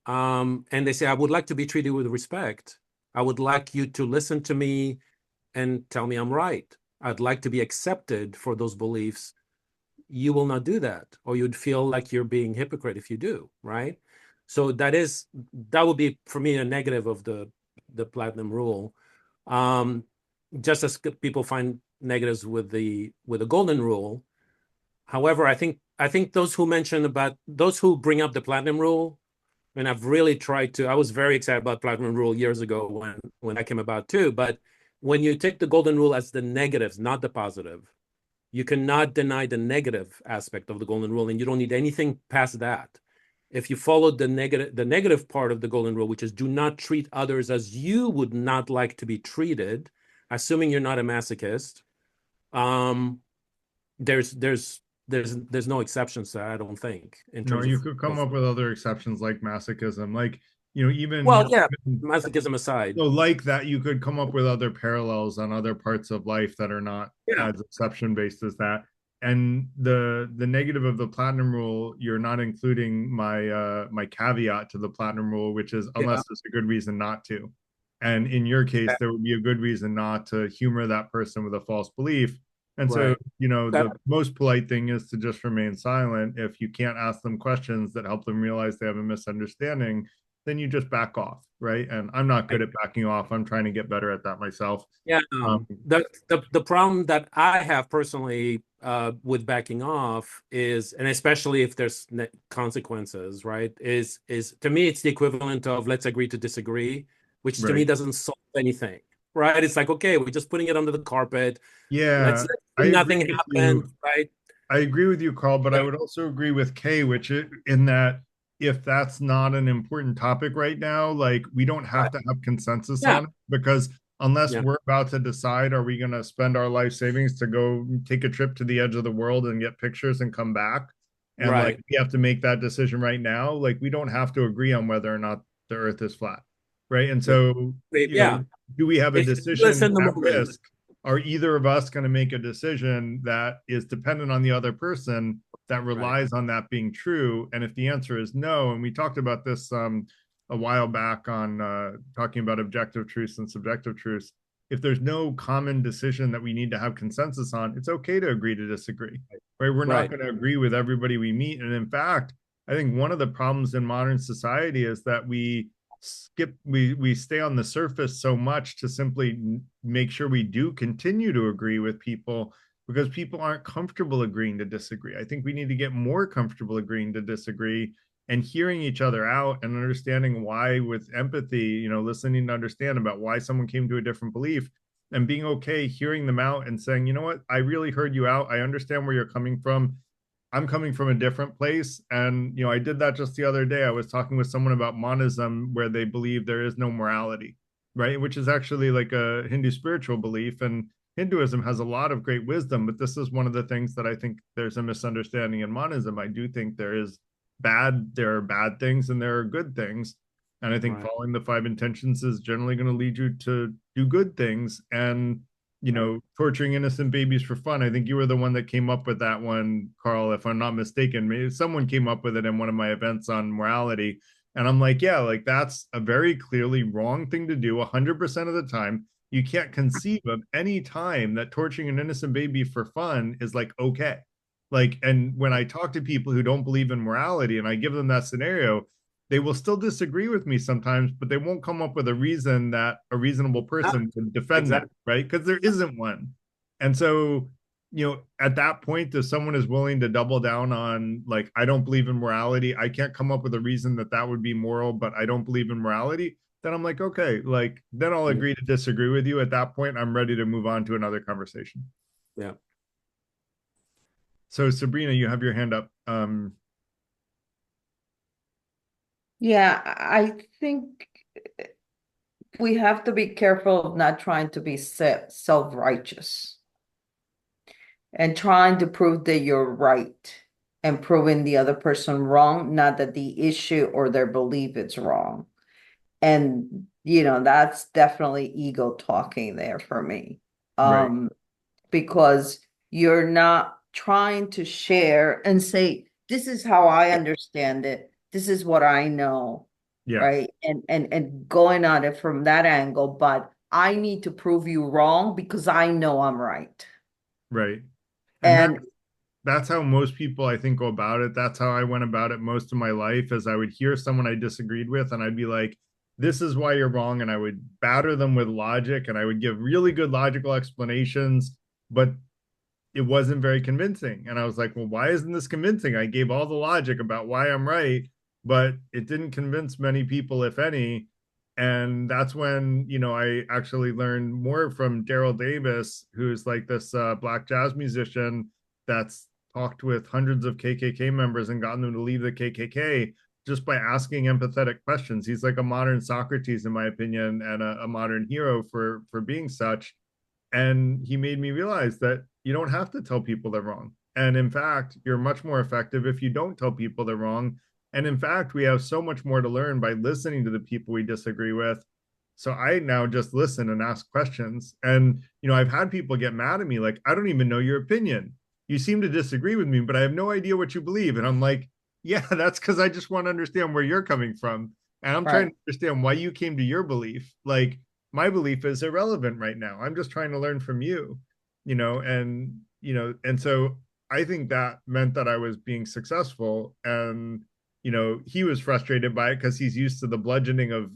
And they say, I would like to be treated with respect. I would like you to listen to me and tell me I'm right. I'd like to be accepted for those beliefs. You will not do that, or you'd feel like you're being hypocrite if you do, right? So that would be for me a negative of the platinum rule. Just as people find negatives with the golden rule. However, I think those who bring up the platinum rule, and I've really tried to. I was very excited about platinum rule years ago when that came about too. But when you take the golden rule as the negatives, not the positive, you cannot deny the negative aspect of the golden rule, and you don't need anything past that. If you follow the negative part of the golden rule, which is do not treat others as you would not like to be treated, assuming you're not a masochist, there's no exceptions to that, I don't think. No, you could come up with other exceptions like masochism, like, even masochism aside. So like that, you could come up with other parallels on other parts of life that are not as exception based as that. And the negative of the platinum rule, you're not including my caveat to the platinum rule, which is unless there's a good reason not to. And in your case, there would be a good reason not to humor that person with a false belief. And so, the most polite thing is to just remain silent. If you can't ask them questions that help them realize they have a misunderstanding, then you just back off, right? And I'm not good at backing off. I'm trying to get better at that myself. Yeah, the problem that I have personally with backing off is, and especially if there's consequences, right? Is to me it's the equivalent of let's agree to disagree, which to me doesn't solve anything, right? It's like, okay, we're just putting it under the carpet. Yeah, nothing happened, right? I agree with you, Carl, but I would also agree with Kay, in that if that's not an important topic right now, like we don't have to have consensus on it, because unless we're about to decide, are we going to spend our life savings to go take a trip to the edge of the world and get pictures and come back? And like we have to make that decision right now. Like we don't have to agree on whether or not the earth is flat. Right. And so, do we have a decision at risk? Are either of us going to make a decision that is dependent on the other person that relies on that being true? And if the answer is no, and we talked about this a while back on talking about objective truths and subjective truths, if there's no common decision that we need to have consensus on, it's okay to agree to disagree, right? We're not going to agree with everybody we meet. And in fact, I think one of the problems in modern society is that we stay on the surface so much to simply make sure we do continue to agree with people, because people aren't comfortable agreeing to disagree. I think we need to get more comfortable agreeing to disagree and hearing each other out and understanding why, with empathy, listening to understand about why someone came to a different belief, and being okay hearing them out and saying, you know what, I really heard you out. I understand where you're coming from. I'm coming from a different place. And, I did that just the other day. I was talking with someone about monism, where they believe there is no morality, right? Which is actually like a Hindu spiritual belief. And Hinduism has a lot of great wisdom, but this is one of the things that I think there's a misunderstanding in monism. I do think there are bad things and there are good things. And I think following the 5 intentions is generally going to lead you to do good things. And torturing innocent babies for fun. I think you were the one that came up with that one, Carl, if I'm not mistaken. Maybe someone came up with it in one of my events on morality. And I'm like, yeah, like that's a very clearly wrong thing to do 100% of the time. You can't conceive of any time that torturing an innocent baby for fun is like, okay. Like, and when I talk to people who don't believe in morality and I give them that scenario, they will still disagree with me sometimes, but they won't come up with a reason that a reasonable person would defend that, right? Because there isn't one. And so, at that point, if someone is willing to double down on, like, I don't believe in morality, I can't come up with a reason that would be moral, but I don't believe in morality, then I'm like, okay, like, then I'll agree to disagree with you. At that point, I'm ready to move on to another conversation. Yeah. So, Sabrina, you have your hand up. Yeah, I think we have to be careful of not trying to be self-righteous. and trying to prove that you're right and proving the other person wrong, not that the issue or their belief is wrong. And that's definitely ego talking there for me. Right. Because you're not trying to share and say, this is how I understand it, this is what I know, Yeah. right? And going at it from that angle, but I need to prove you wrong because I know I'm right. Right. And And that's how most people, I think, go about it. That's how I went about it most of my life, as I would hear someone I disagreed with and I'd be like, this is why you're wrong. And I would batter them with logic and I would give really good logical explanations, but it wasn't very convincing. And I was like, well, why isn't this convincing? I gave all the logic about why I'm right, but it didn't convince many people, if any. And that's when, I actually learned more from Daryl Davis, who's like this black jazz musician that's talked with hundreds of KKK members and gotten them to leave the KKK just by asking empathetic questions. He's like a modern Socrates, in my opinion, and a modern hero for being such. And he made me realize that you don't have to tell people they're wrong. And in fact, you're much more effective if you don't tell people they're wrong. And in fact, we have so much more to learn by listening to the people we disagree with. So I now just listen and ask questions. And, I've had people get mad at me like, I don't even know your opinion. You seem to disagree with me, but I have no idea what you believe. And I'm like, yeah, that's because I just want to understand where you're coming from. And I'm trying right. to understand why you came to your belief. Like, my belief is irrelevant right now. I'm just trying to learn from you, and so I think that meant that I was being successful. And, he was frustrated by it because he's used to the bludgeoning of,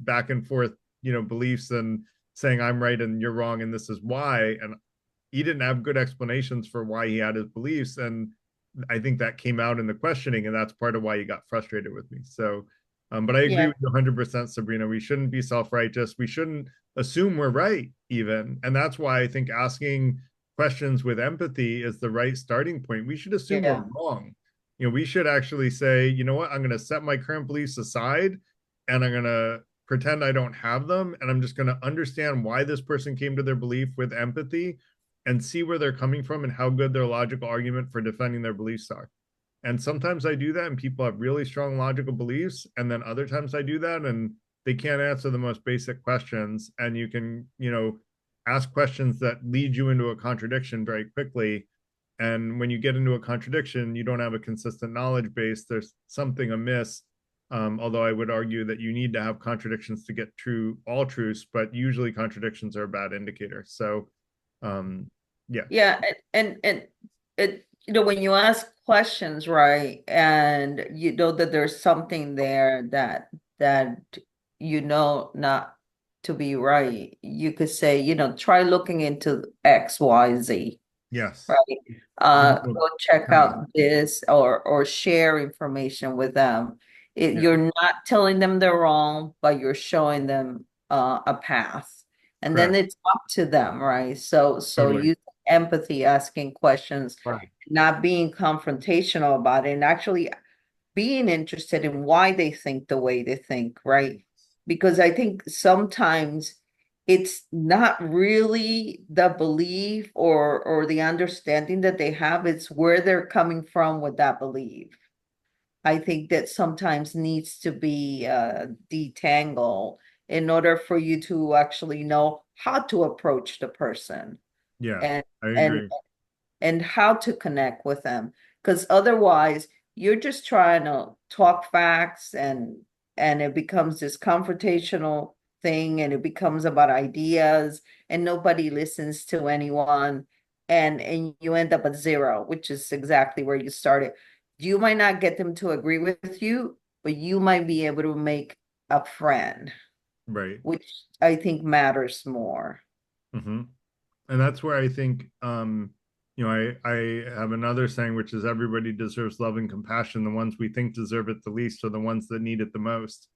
back and forth, beliefs and saying I'm right and you're wrong and this is why. And he didn't have good explanations for why he had his beliefs. And I think that came out in the questioning, and that's part of why he got frustrated with me. So, but I agree Yeah. with you 100%, Sabrina. We shouldn't be self-righteous. We shouldn't assume we're right, even. And that's why I think asking questions with empathy is the right starting point. We should assume we're Yeah. wrong. We should actually say, you know what, I'm going to set my current beliefs aside and I'm going to pretend I don't have them. And I'm just going to understand why this person came to their belief with empathy and see where they're coming from and how good their logical argument for defending their beliefs are. And sometimes I do that and people have really strong logical beliefs. And then other times I do that and they can't answer the most basic questions. And you can, ask questions that lead you into a contradiction very quickly. And when you get into a contradiction, you don't have a consistent knowledge base. There's something amiss. Although I would argue that you need to have contradictions to get all truths, but usually contradictions are a bad indicator. So, yeah. Yeah, and it when you ask questions, right, and you know that there's something there that not to be right, you could say, try looking into X, Y, Z, Yes. right? Go check Yeah. out this or share information with them. Yeah. You're not telling them they're wrong, but you're showing them a path. And then Correct. it's up to them, right? So Totally. use empathy, asking questions, Right. not being confrontational about it, and actually being interested in why they think the way they think, right? Because I think sometimes it's not really the belief or the understanding that they have, it's where they're coming from with that belief. I think that sometimes needs to be detangled in order for you to actually know how to approach the person Yeah, and I and agree. and how to connect with them. Because otherwise, you're just trying to talk facts and it becomes this confrontational thing and it becomes about ideas and nobody listens to anyone and you end up at zero, which is exactly where you started. You might not get them to agree with you, but you might be able to make a friend, Right. which I think matters more. Hmm. And that's where I think, I have another saying, which is everybody deserves love and compassion. The ones we think deserve it the least are the ones that need it the most.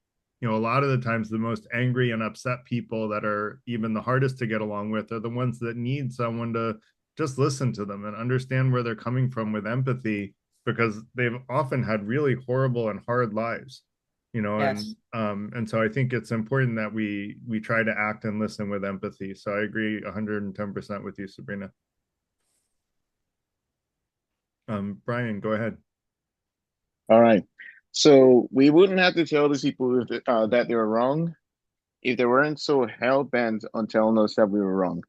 A lot of the times, the most angry and upset people that are even the hardest to get along with are the ones that need someone to just listen to them and understand where they're coming from with empathy, because they've often had really horrible and hard lives. Yes. And so I think it's important that we try to act and listen with empathy. So I agree 110% with you, Sabrina. Brian, go ahead. All right. So we wouldn't have to tell these people that they were wrong if they weren't so hell bent on telling us that we were wrong.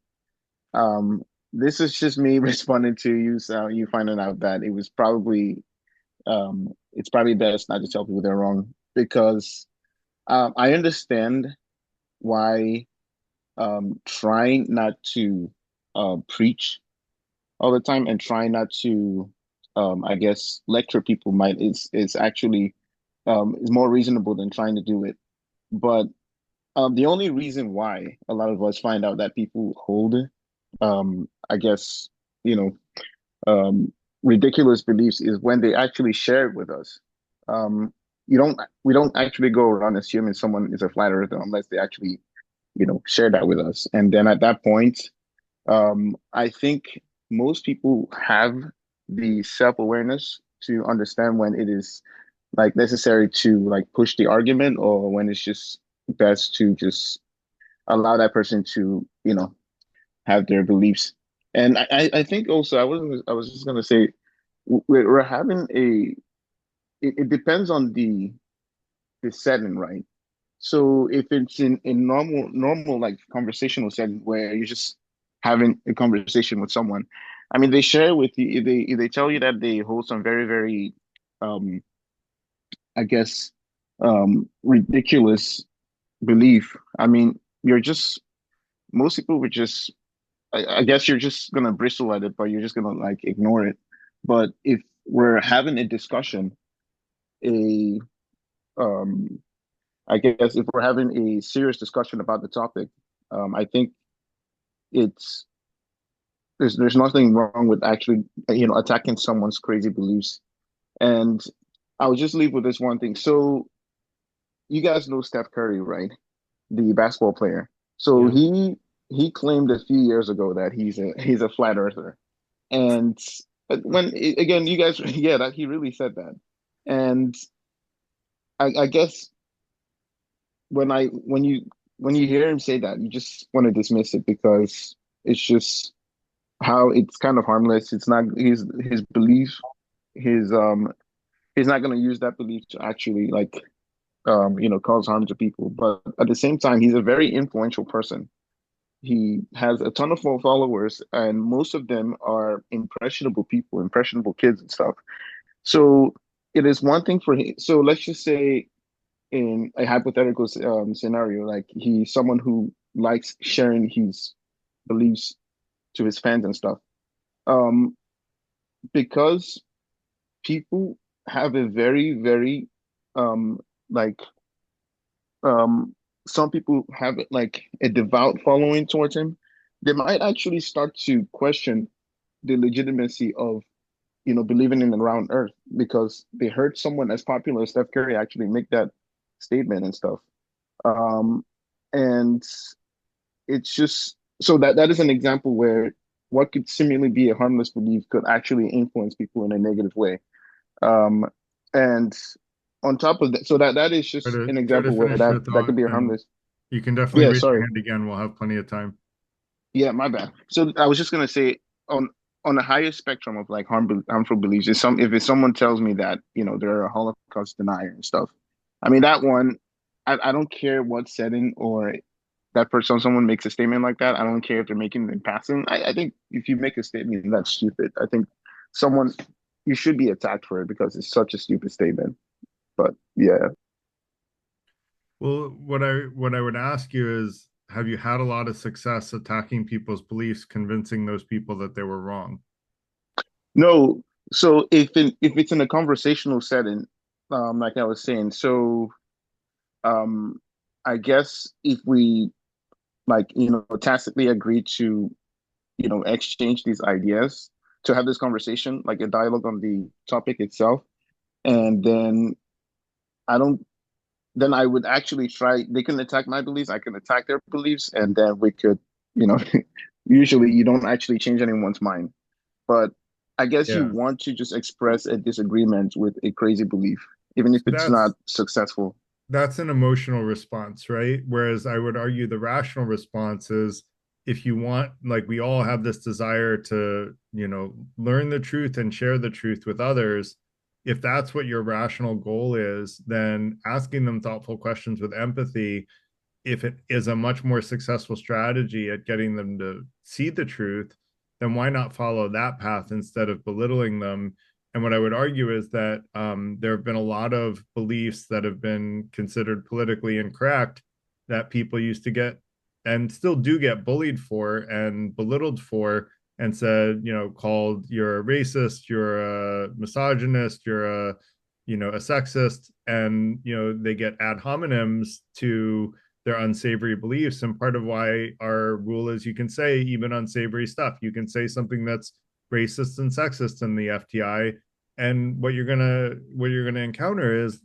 Um, this is just me responding to you, so you finding out that it's probably best not to tell people they're wrong because I understand why trying not to preach all the time and trying not to I guess lecture people might is actually is more reasonable than trying to do it. But the only reason why a lot of us find out that people hold I guess you know ridiculous beliefs is when they actually share it with us. Um, we don't actually go around assuming someone is a flat earther unless they actually, share that with us. And then at that point, I think most people have the self-awareness to understand when it is like necessary to like push the argument or when it's just best to just allow that person to, have their beliefs. And I think also I was just gonna say we're having it depends on the setting, right? So if it's in normal like conversational setting where you're just having a conversation with someone, I mean they share with you if they tell you that they hold some very, very um I guess ridiculous belief. I mean, you're just most people would just I guess you're just gonna bristle at it, but you're just gonna like ignore it. But if we're having a discussion, a um, I guess if we're having a serious discussion about the topic, I think it's there's nothing wrong with actually attacking someone's crazy beliefs. And I'll just leave with this one thing. So you guys know Steph Curry, right? The basketball player. So Yeah. he claimed a few years ago that he's a flat earther. And when again, you guys, yeah, that he really said that. And I guess when you hear him say that, you just want to dismiss it because it's just how it's kind of harmless. It's not his belief, his he's not going to use that belief to actually like cause harm to people. But at the same time, he's a very influential person. He has a ton of followers, and most of them are impressionable people, impressionable kids and stuff. So it is one thing for him. So let's just say in a hypothetical scenario, like he's someone who likes sharing his beliefs to his fans and stuff. Um, because people have a very, very um, like some people have like a devout following towards him. They might actually start to question the legitimacy of believing in the round earth because they heard someone as popular as Steph Curry actually make that statement and stuff. Um, and it's just so that is an example where what could seemingly be a harmless belief could actually influence people in a negative way. Um, and on top of that, so that is just an Try to example where finish your that thought, could be a and harmless. you can definitely Yeah, raise your sorry. hand again. We'll have plenty of time. Yeah, my bad. So I was just gonna say on the higher spectrum of like harmful beliefs, if it's someone tells me that they're a Holocaust denier and stuff, I mean that one, I don't care what setting or that person someone makes a statement like that. I don't care if they're making it in passing. I think if you make a statement that's stupid, I think someone you should be attacked for it because it's such a stupid statement. But yeah. Well, what I would ask you is, have you had a lot of success attacking people's beliefs, convincing those people that they were wrong? No, so if it's in a conversational setting, like I was saying, so um, I guess if we like tacitly agree to exchange these ideas to have this conversation, like a dialogue on the topic itself, and then I don't, then I would actually try. They can attack my beliefs, I can attack their beliefs, and then we could, you know, usually you don't actually change anyone's mind. But I guess you Yeah. want to just express a disagreement with a crazy belief, even if So it's not successful. that's an emotional response, right? Whereas I would argue the rational response is if you want, like, we all have this desire to, learn the truth and share the truth with others. If that's what your rational goal is, then asking them thoughtful questions with empathy, if it is a much more successful strategy at getting them to see the truth, then why not follow that path instead of belittling them? And what I would argue is that there have been a lot of beliefs that have been considered politically incorrect that people used to get and still do get bullied for and belittled for, and said, called, you're a racist, you're a misogynist, you're a sexist, and they get ad hominems to their unsavory beliefs. And part of why our rule is you can say even unsavory stuff. You can say something that's racist and sexist in the FTI, and what you're gonna encounter is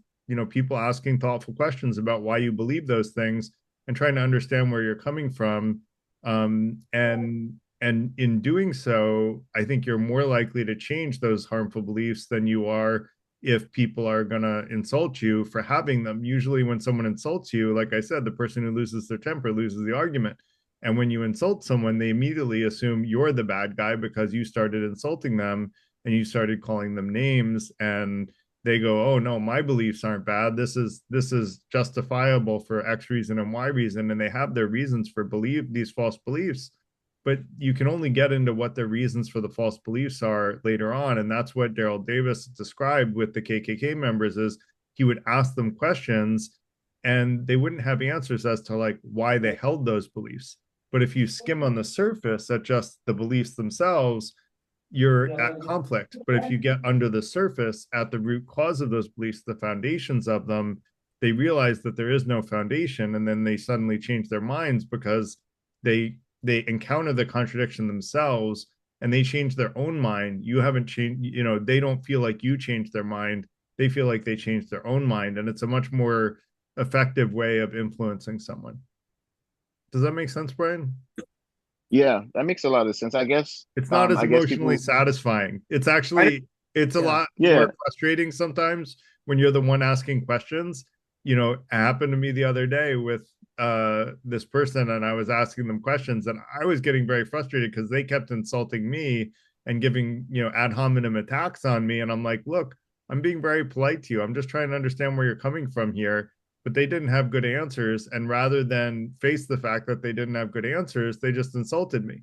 people asking thoughtful questions about why you believe those things and trying to understand where you're coming from. And in doing so, I think you're more likely to change those harmful beliefs than you are if people are going to insult you for having them. Usually when someone insults you, like I said, the person who loses their temper loses the argument. And when you insult someone, they immediately assume you're the bad guy because you started insulting them and you started calling them names, and they go, oh no, my beliefs aren't bad. This is justifiable for X reason and Y reason. And they have their reasons for these false beliefs, but you can only get into what the reasons for the false beliefs are later on. And that's what Daryl Davis described with the KKK members, is he would ask them questions and they wouldn't have answers as to like why they held those beliefs. But if you skim on the surface at just the beliefs themselves, you're at conflict. But if you get under the surface at the root cause of those beliefs, the foundations of them, they realize that there is no foundation, and then they suddenly change their minds because they encounter the contradiction themselves and they change their own mind. You haven't changed, they don't feel like you changed their mind. They feel like they changed their own mind. And it's a much more effective way of influencing someone. Does that make sense, Brian? Yeah, that makes a lot of sense. I guess it's not as I guess emotionally satisfying. It's actually, it's a lot Yeah. more frustrating sometimes when you're the one asking questions. It happened to me the other day with this person, and I was asking them questions, and I was getting very frustrated because they kept insulting me and giving ad hominem attacks on me. And I'm like, look, I'm being very polite to you. I'm just trying to understand where you're coming from here. But they didn't have good answers, and rather than face the fact that they didn't have good answers, they just insulted me.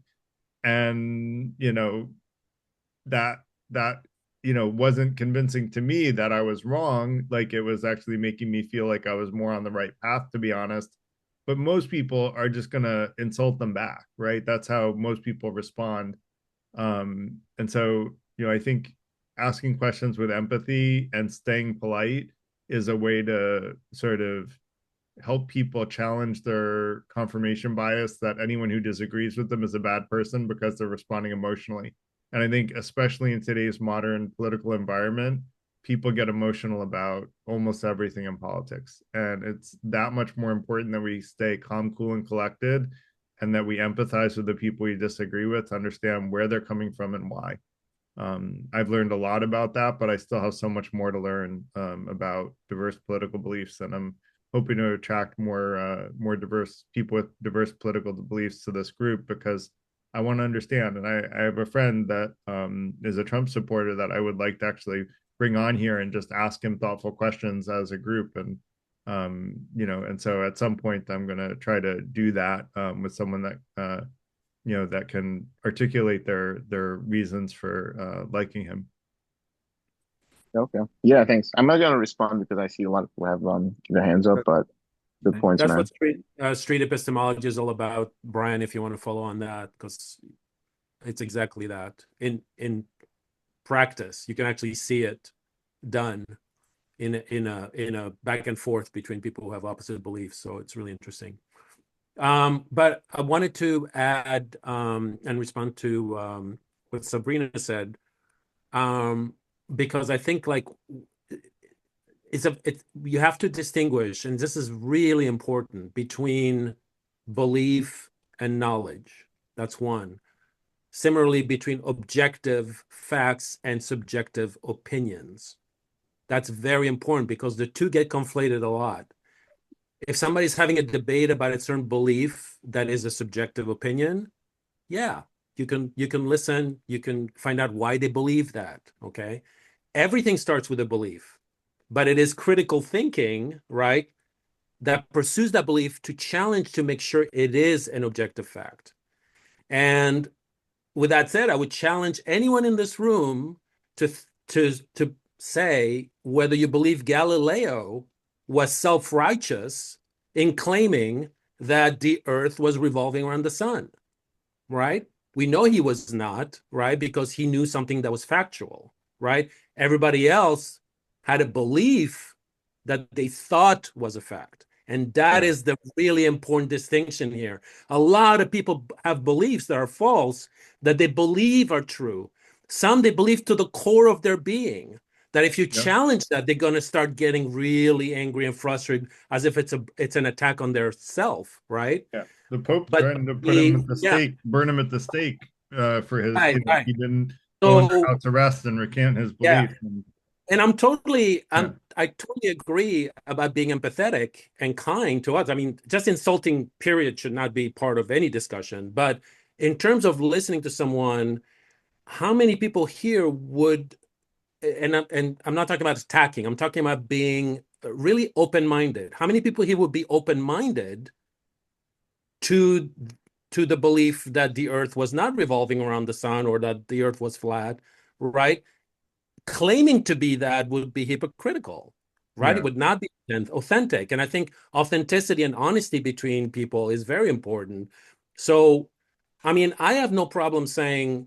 And that wasn't convincing to me that I was wrong. Like, it was actually making me feel like I was more on the right path, to be honest. But most people are just going to insult them back, right? That's how most people respond. And so, I think asking questions with empathy and staying polite is a way to sort of help people challenge their confirmation bias that anyone who disagrees with them is a bad person because they're responding emotionally. And I think especially in today's modern political environment, people get emotional about almost everything in politics. And it's that much more important that we stay calm, cool, and collected, and that we empathize with the people we disagree with to understand where they're coming from and why. I've learned a lot about that, but I still have so much more to learn about diverse political beliefs, and I'm hoping to attract more diverse people with diverse political beliefs to this group, because I want to understand. And I have a friend that is a Trump supporter that I would like to actually bring on here and just ask him thoughtful questions as a group. And and so at some point I'm going to try to do that with someone that that can articulate their reasons for liking him. Okay. Yeah, thanks. I'm not gonna respond because I see a lot of people have their hands up, but good points, That's man. what street epistemology is all about, Brian, if you want to follow on that, because it's exactly that. In practice, you can actually see it done in a back and forth between people who have opposite beliefs. So it's really interesting. But I wanted to add and respond to what Sabrina said, because I think like you have to distinguish, and this is really important, between belief and knowledge. That's one. Similarly, between objective facts and subjective opinions. That's very important because the two get conflated a lot. If somebody's having a debate about a certain belief that is a subjective opinion, yeah, you can listen, you can find out why they believe that, okay? Everything starts with a belief, but it is critical thinking, right, that pursues that belief to challenge to make sure it is an objective fact. And with that said, I would challenge anyone in this room to to say whether you believe Galileo was self-righteous in claiming that the earth was revolving around the sun, right? We know he was not, right? Because he knew something that was factual, right? Everybody else had a belief that they thought was a fact. And that is the really important distinction here. A lot of people have beliefs that are false, that they believe are true. Some they believe to the core of their being, that if you challenge that, they're going to start getting really angry and frustrated, as if it's an attack on their self, right? Yeah. The Pope But threatened to put him at the stake, burn him at the stake for his, right, right. he didn't go So under house arrest and recant his yeah, belief. and I totally agree about being empathetic and kind to others. I mean, just insulting, period, should not be part of any discussion. But in terms of listening to someone, how many people here would, and I'm not talking about attacking, I'm talking about being really open-minded. How many people here would be open-minded to the belief that the earth was not revolving around the sun or that the earth was flat, right? Claiming to be that would be hypocritical, right? It would not be authentic. And I think authenticity and honesty between people is very important. So, I mean, I have no problem saying,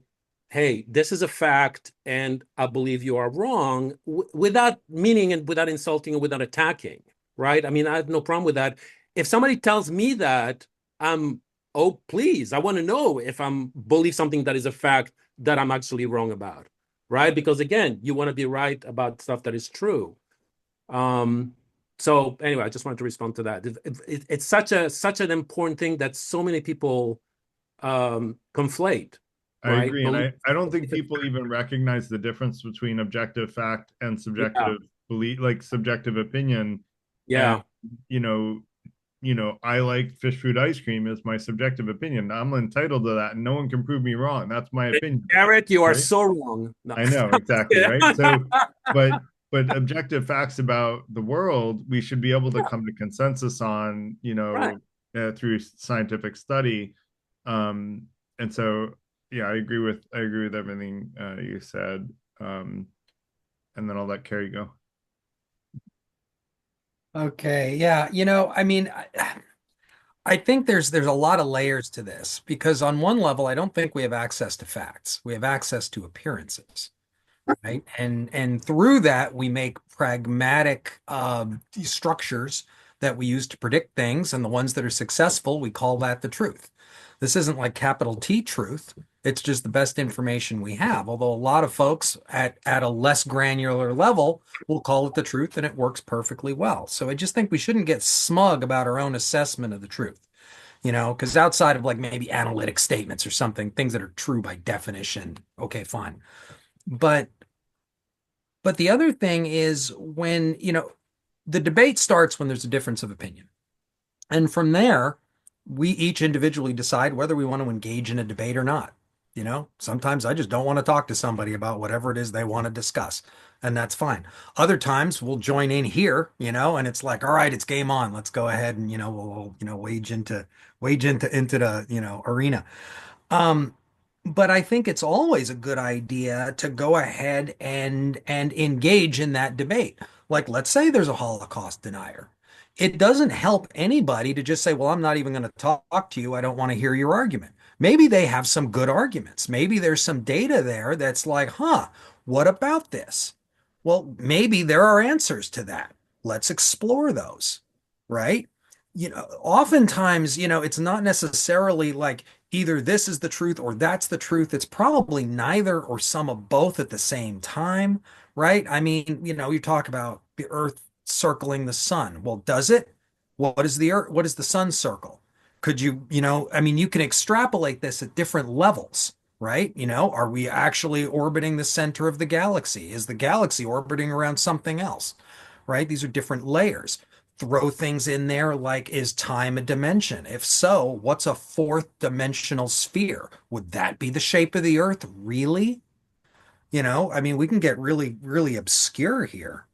hey, this is a fact, and I believe you are wrong, without meaning and without insulting and without attacking, right? I mean, I have no problem with that. If somebody tells me that, oh, please, I want to know if I'm believe something that is a fact that I'm actually wrong about, right? Because again, you want to be right about stuff that is true. So anyway, I just wanted to respond to that. It's such an important thing that so many people conflate. I Right? agree. And I don't think people even recognize the difference between objective fact and subjective belief, like subjective opinion. Yeah. And, I like fish food ice cream is my subjective opinion. I'm entitled to that, and no one can prove me wrong. That's my opinion. Garrett, you are so wrong. No. I know, exactly, right? So, but objective facts about the world, we should be able to come to consensus on, through scientific study. And so, yeah, I agree with everything you said. And then I'll let Carrie go. Okay, yeah, I mean, I think there's a lot of layers to this because on one level, I don't think we have access to facts. We have access to appearances, right? And through that, we make pragmatic structures that we use to predict things, and the ones that are successful, we call that the truth. This isn't like capital T truth. It's just the best information we have. Although a lot of folks at a less granular level will call it the truth, and it works perfectly well. So I just think we shouldn't get smug about our own assessment of the truth, because outside of like maybe analytic statements or something, things that are true by definition, okay, fine. But the other thing is when, the debate starts when there's a difference of opinion. And from there, we each individually decide whether we want to engage in a debate or not. Sometimes I just don't want to talk to somebody about whatever it is they want to discuss, and that's fine. Other times we'll join in here, and it's like, all right, it's game on. Let's go ahead and, we'll wage into the, arena. But I think it's always a good idea to go ahead and engage in that debate. Like, let's say there's a Holocaust denier. It doesn't help anybody to just say, well, I'm not even going to talk to you. I don't want to hear your argument. Maybe they have some good arguments. Maybe there's some data there that's like, what about this? Well, maybe there are answers to that. Let's explore those, right? Oftentimes, it's not necessarily like either this is the truth or that's the truth. It's probably neither or some of both at the same time, right? I mean, you talk about the earth circling the sun. Well, does it? What is the earth? What is the sun circle? Could you, I mean, you can extrapolate this at different levels, right? Are we actually orbiting the center of the galaxy? Is the galaxy orbiting around something else, right? These are different layers. throw things in there like, is time a dimension? If so, what's a fourth dimensional sphere? Would that be the shape of the Earth? Really? I mean, we can get really, really obscure here.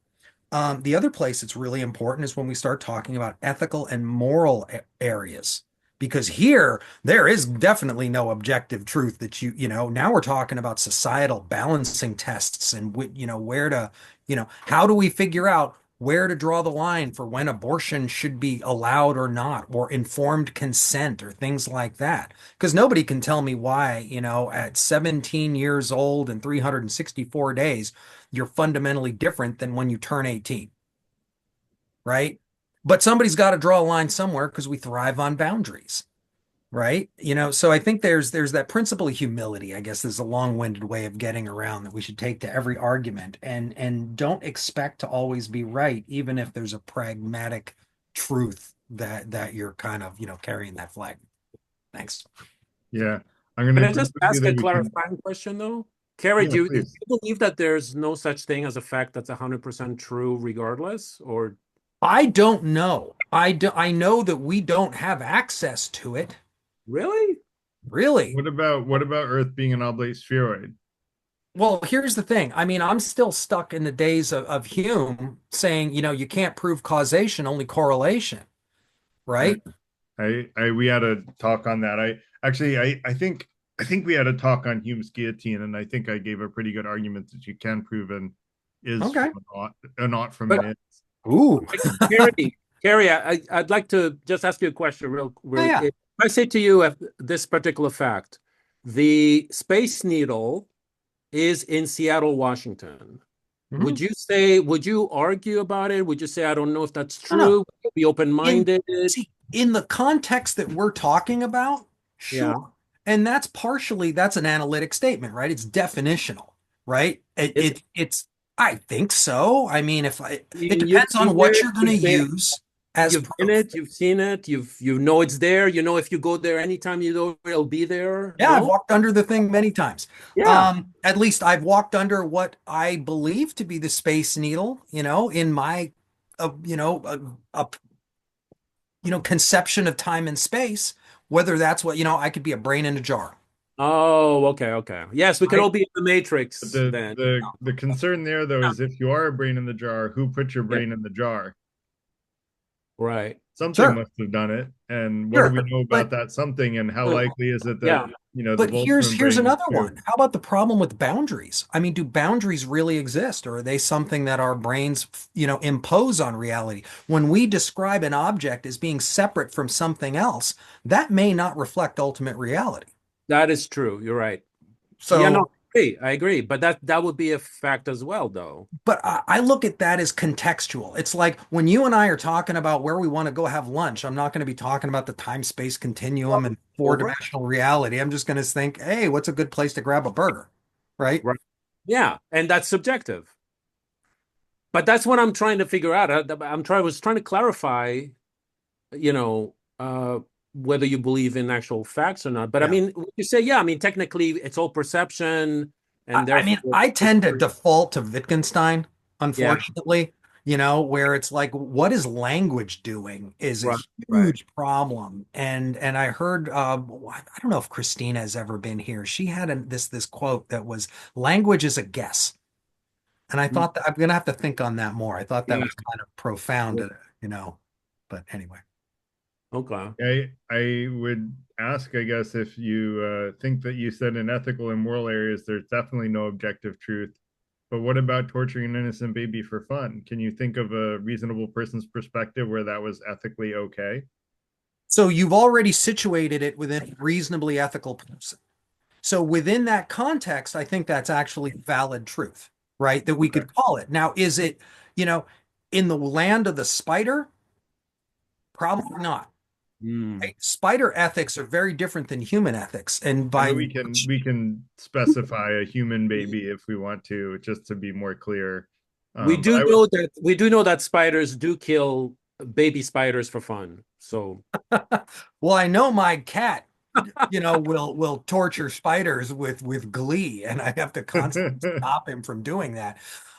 The other place it's really important is when we start talking about ethical and moral areas, because here there is definitely no objective truth that now we're talking about societal balancing tests and where to, how do we figure out where to draw the line for when abortion should be allowed or not, or informed consent or things like that. Because nobody can tell me why, at 17 years old and 364 days, you're fundamentally different than when you turn 18, right? But somebody's got to draw a line somewhere because we thrive on boundaries, right? So I think there's that principle of humility, I guess, is a long-winded way of getting around that we should take to every argument, and don't expect to always be right, even if there's a pragmatic truth that you're kind of, carrying that flag. Thanks. Yeah. I'm going Can to I just ask a clarifying question, though? Carrie, Yeah, do you please. believe that there's no such thing as a fact that's 100% true regardless? Or I don't know. I know that we don't have access to it. really? Really? What about Earth being an oblate spheroid? Well, here's the thing. I mean, I'm still stuck in the days of Hume saying, you can't prove causation, only correlation, right? We had a talk on that. I think we had a talk on Hume's guillotine, and I think I gave a pretty good argument that you can prove an is Okay. from a not from But- an is. Ooh. Carrie, I'd like to just ask you a question real Yeah. If I say to you this particular fact, the Space Needle is in Seattle, Washington. Mhm. Would you argue about it? Would you say, I don't know if that's No, no. true? Would you be open-minded? In the context that we're talking about, sure. Yeah. And that's an analytic statement, right? It's definitional, right? It's I think so. I mean, it depends on what you're going to use as You've been it, you've seen it, you know it's there. If you go there anytime you know it'll be there. Yeah, No? I've walked under the thing many times. Yeah. At least I've walked under what I believe to be the Space Needle, in my, conception of time and space, whether that's what, I could be a brain in a jar. Oh, okay. Yes, we could Right. all be in the Matrix But then. the concern there though is if you are a brain in the jar, who put your brain in the jar? Right. Something Sure. must have done it. And what do we know about but- that something, and how Well, likely is it that yeah. the But here's Boltzmann brain another is one. How about the problem with boundaries? I mean, do boundaries really exist, or are they something that our brains, impose on reality? When we describe an object as being separate from something else, that may not reflect ultimate reality. That is true. You're right. So, yeah, no, I agree. But that would be a fact as well, though. but I look at that as contextual. It's like when you and I are talking about where we want to go have lunch, I'm not going to be talking about the time-space continuum and four-dimensional reality. I'm just going to think, hey, what's a good place to grab a burger? Right? Right. Yeah, and that's subjective. But that's what I'm trying to figure out. I was trying to clarify, whether you believe in actual facts or not. But I Yeah. mean, you say, yeah, I mean, technically it's all perception. And I mean, I tend to default to Wittgenstein, unfortunately, where it's like, what is language doing is a huge problem. And I heard, I don't know if Christina has ever been here. She had this quote that was, language is a guess. And I thought that I'm going to have to think on that more. I thought that was kind of profound, but anyway. Okay. I would ask, I guess, if you think that you said in ethical and moral areas, there's definitely no objective truth. But what about torturing an innocent baby for fun? Can you think of a reasonable person's perspective where that was ethically okay? So you've already situated it within a reasonably ethical person. So within that context, I think that's actually valid truth, right? That we could call it. Now, is it, in the land of the spider? Probably not. Right? Spider ethics are very different than human ethics, and we can specify a human baby if we want to, just to be more clear. We do know that spiders do kill baby spiders for fun. So, well, I know my cat will torture spiders with glee, and I have to constantly stop him from doing that.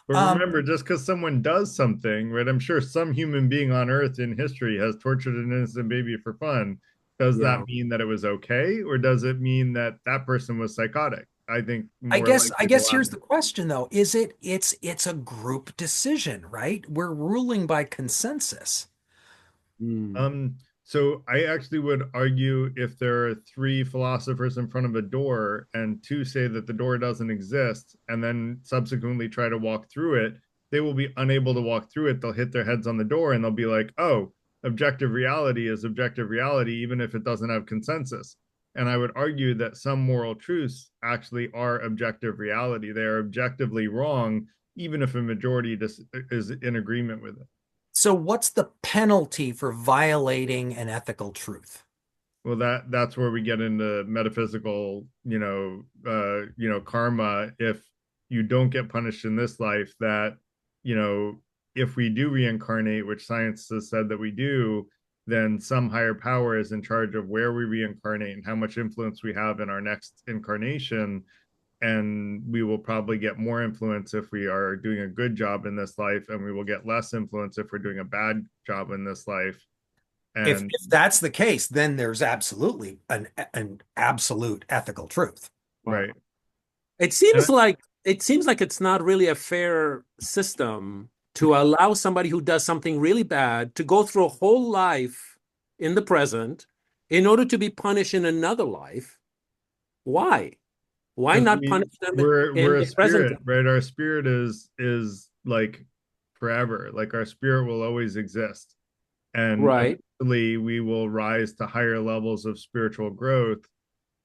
But remember, just because someone does something, right? I'm sure some human being on Earth in history has tortured an innocent baby for fun. Does that mean that it was okay, or does it mean that that person was psychotic? I think I more guess likely the here's latter. the question though. Is it's a group decision, right? We're ruling by consensus. So I actually would argue if there are three philosophers in front of a door and two say that the door doesn't exist and then subsequently try to walk through it, they will be unable to walk through it. They'll hit their heads on the door and they'll be like, oh, objective reality is objective reality, even if it doesn't have consensus. And I would argue that some moral truths actually are objective reality. They are objectively wrong, even if a majority is in agreement with it. So what's the penalty for violating an ethical truth? Well, that's where we get into metaphysical, karma. If you don't get punished in this life, that, if we do reincarnate, which science has said that we do, then some higher power is in charge of where we reincarnate and how much influence we have in our next incarnation. And we will probably get more influence if we are doing a good job in this life, and we will get less influence if we're doing a bad job in this life. If And that's the case, then there's absolutely an absolute ethical truth. right. It seems like it's not really a fair system to allow somebody who does something really bad to go through a whole life in the present in order to be punished in another life. Why? Why not punish them we're in a the present? spirit, right? Our spirit is like forever. Like our spirit will always exist. And Right. eventually we will rise to higher levels of spiritual growth.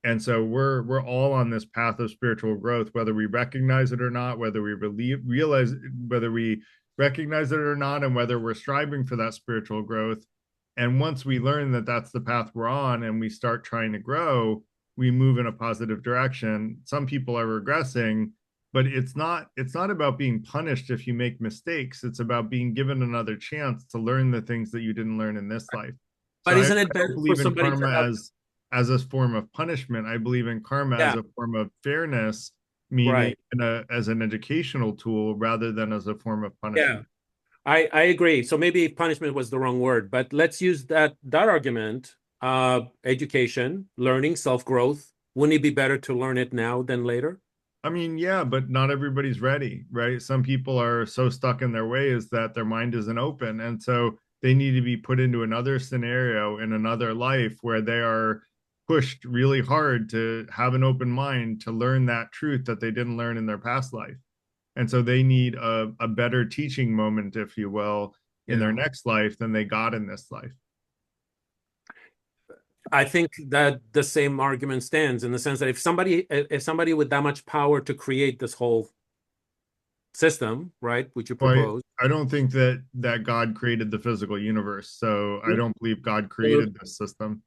And so we're all on this path of spiritual growth, whether we recognize it or not, whether we realize whether we recognize it or not, and whether we're striving for that spiritual growth. And once we learn that that's the path we're on and we start trying to grow, we move in a positive direction. Some people are regressing, but it's not about being punished if you make mistakes. It's about being given another chance to learn the things that you didn't learn in this life. But So isn't I it better don't for believe in somebody to karma have? as a form of punishment. I believe in karma as Yeah. a form of fairness, meaning Right. as an educational tool rather than as a form of Yeah. punishment. I agree. So maybe punishment was the wrong word, but let's use that argument. Education, learning, self-growth. Wouldn't it be better to learn it now than later? I mean, yeah, but not everybody's ready, right? Some people are so stuck in their ways that their mind isn't open. And so they need to be put into another scenario in another life where they are pushed really hard to have an open mind to learn that truth that they didn't learn in their past life. And so they need a better teaching moment, if you will, in their Yeah. next life than they got in this life. I think that the same argument stands in the sense that if somebody with that much power to create this whole system, right, which you Well, propose, I don't think that God created the physical universe. So I don't believe God created this system.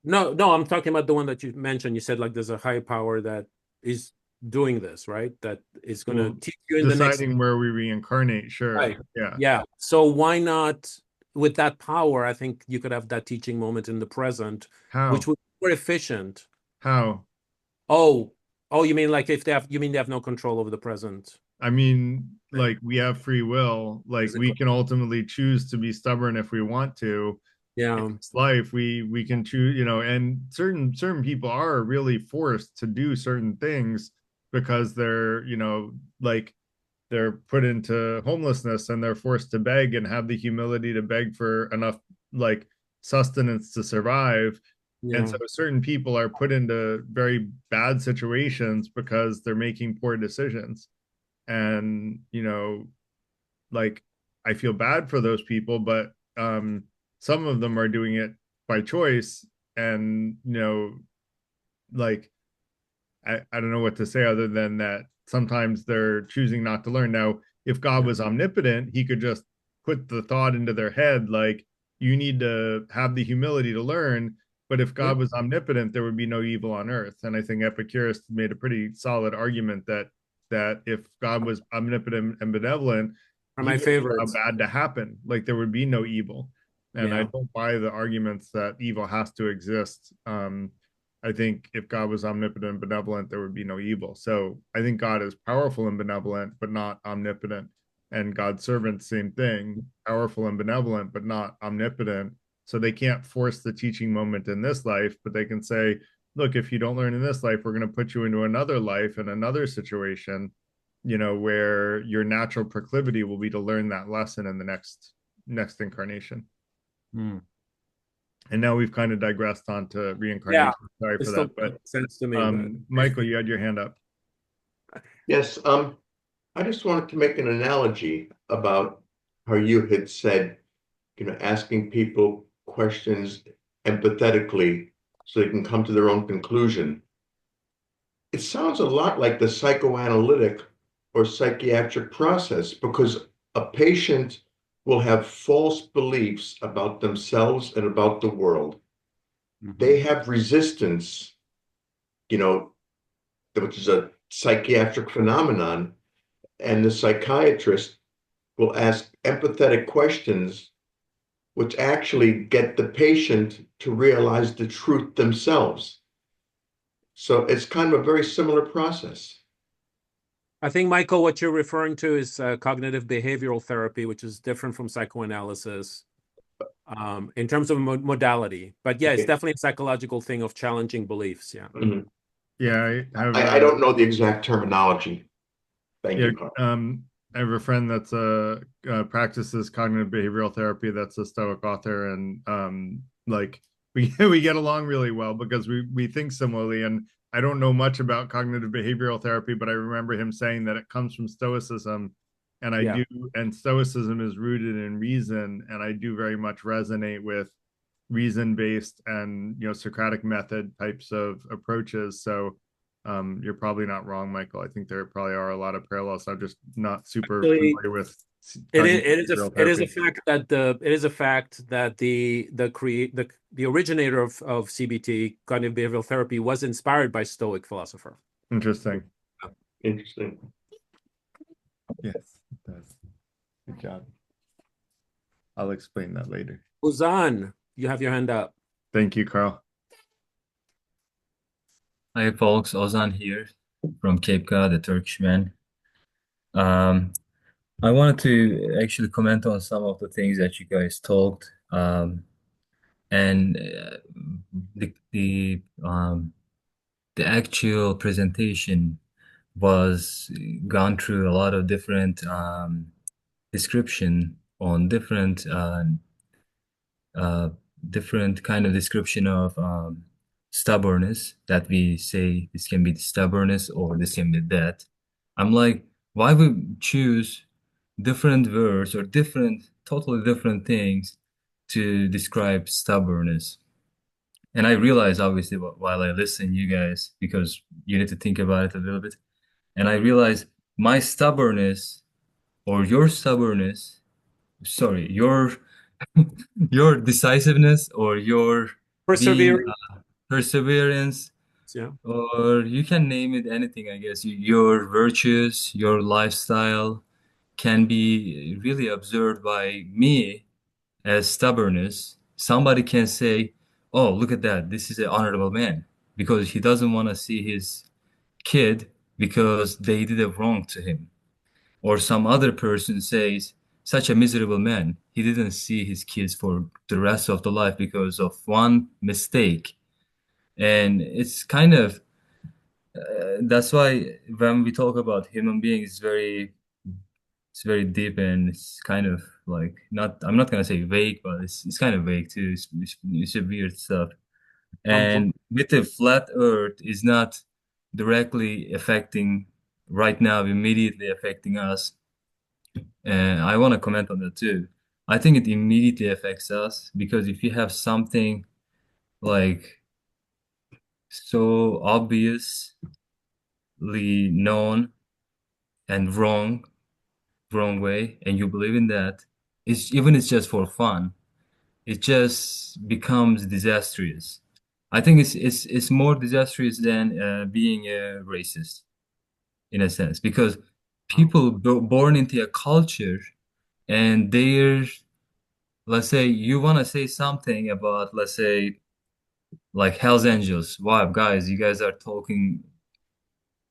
no, I'm talking about the one that you mentioned. You said like there's a higher power that is doing this, right? That is going to teach you in the next. Deciding where we reincarnate, sure. Right. Yeah. Yeah. So why not with that power? I think you could have that teaching moment in the present, How? which would be more efficient. How? Oh, you mean like if they have no control over the present? I mean, like we have free will. Like we can ultimately choose to be stubborn if we want to. Yeah. In this life, we can choose, and certain people are really forced to do certain things because they're, like they're put into homelessness and they're forced to beg and have the humility to beg for enough like sustenance to survive. And Yeah. so certain people are put into very bad situations because they're making poor decisions. And, like I feel bad for those people, but some of them are doing it by choice. And, like I don't know what to say other than that sometimes they're choosing not to learn. Now, if God was omnipotent, he could just put the thought into their head, like, you need to have the humility to learn. But if God was omnipotent, there would be no evil on earth. And I think Epicurus made a pretty solid argument that if God was omnipotent and benevolent, Are he my would allow favorites. bad to happen. Like there would be no evil. And I Yeah. don't buy the arguments that evil has to exist. I think if God was omnipotent and benevolent, there would be no evil. So I think God is powerful and benevolent, but not omnipotent. And God's servants, same thing, powerful and benevolent, but not omnipotent. So they can't force the teaching moment in this life, but they can say, look, if you don't learn in this life, we're going to put you into another life and another situation, where your natural proclivity will be to learn that lesson in the next incarnation. And now we've kind of digressed onto reincarnation. Yeah, Sorry it for still that, but makes sense to me. But Michael, you had your hand up. Yes, I just wanted to make an analogy about how you had said, asking people questions empathetically so they can come to their own conclusion. It sounds a lot like the psychoanalytic or psychiatric process because a patient will have false beliefs about themselves and about the world. They have resistance, which is a psychiatric phenomenon, and the psychiatrist will ask empathetic questions which actually get the patient to realize the truth themselves. So it's kind of a very similar process. I think, Michael, what you're referring to is cognitive behavioral therapy, which is different from psychoanalysis in terms of modality. But yeah, it's definitely a psychological thing of challenging beliefs. Yeah. Mhm. Yeah, I don't know the exact terminology. Thank you, Carl. I have a friend that's practices cognitive behavioral therapy. That's a Stoic author, and like we get along really well because we think similarly. And I don't know much about cognitive behavioral therapy, but I remember him saying that it comes from Stoicism, and I do. And Stoicism is rooted in reason, and I do very much resonate with reason-based and Socratic method types of approaches. So you're probably not wrong, Michael. I think there probably are a lot of parallels. I'm just not super familiar with it is a fact that the originator of CBT, cognitive behavioral therapy, was inspired by Stoic philosopher. Interesting. Interesting. Yes, it does. Good job. I'll explain that later. Ozan, you have your hand up. Thank you, Carl. Hi folks, Ozan here from Cape Cod, a Turkish man. I wanted to actually comment on some of the things that you guys talked, and the actual presentation was gone through a lot of different description on different kind of description of stubbornness, that we say this can be stubbornness or this can be that. I'm like, why would choose different words or totally different things to describe stubbornness? And I realize, obviously, while I listen you guys, because you need to think about it a little bit, and I realize my stubbornness or your stubbornness, sorry, your your decisiveness or your being perseverance, or you can name it anything, I guess. Your virtues, your lifestyle can be really observed by me as stubbornness. Somebody can say, oh, look at that, this is an honorable man, because he doesn't want to see his kid because they did a wrong to him. Or some other person says, such a miserable man, he didn't see his kids for the rest of the life because of one mistake. And it's kind of that's why when we talk about human beings, it's very deep, and it's kind of like, not, I'm not gonna say vague, but it's kind of vague too. It's a weird stuff. And with the flat earth is not directly affecting right now, immediately affecting us. And I want to comment on that too. I think it immediately affects us because if you have something like so obviously known and wrong way, and you believe in that, it's just for fun, it just becomes disastrous. I think it's more disastrous than being a racist in a sense, because people born into a culture, and they're, let's say you want to say something about, let's say, like Hell's Angels. Wow, guys, you guys are talking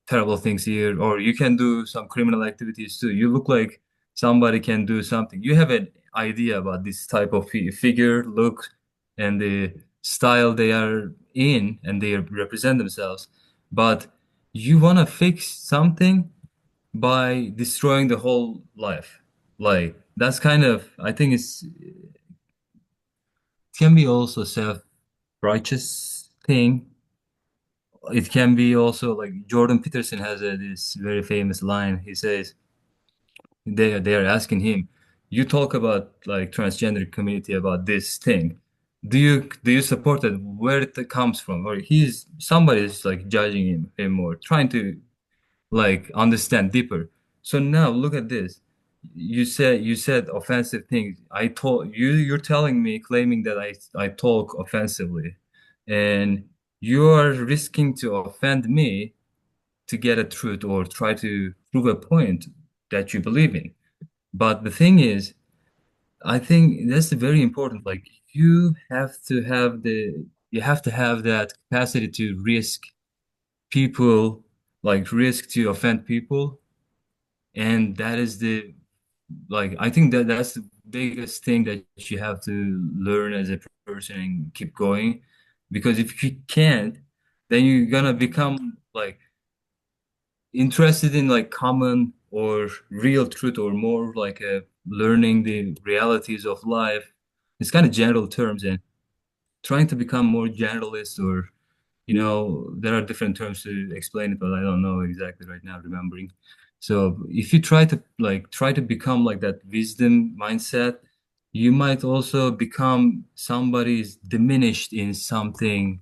terrible things here, or you can do some criminal activities too. You look like somebody can do something. You have an idea about this type of figure, look, and the style they are in, and they represent themselves. But you want to fix something by destroying the whole life. Like that's kind of, I think it can be also self-righteous thing. It can be also like Jordan Peterson has this very famous line. He says they are asking him, "You talk about like transgender community about this thing. Do you support it? Where it comes from?" Or he's somebody is like judging him or trying to like understand deeper. So now look at this. You said offensive things. I told you you're telling me claiming that I talk offensively, and you are risking to offend me to get a truth or try to prove a point that you believe in. But the thing is, I think that's very important. Like you have to have that capacity to risk people, like risk to offend people, and that is the like I think that's the biggest thing that you have to learn as a person and keep going. Because if you can't, then you're gonna become like interested in like common or real truth or more like learning the realities of life. It's kind of general terms and trying to become more generalist or there are different terms to explain it, but I don't know exactly right now remembering. So if you try to become like that wisdom mindset, you might also become somebody's diminished in something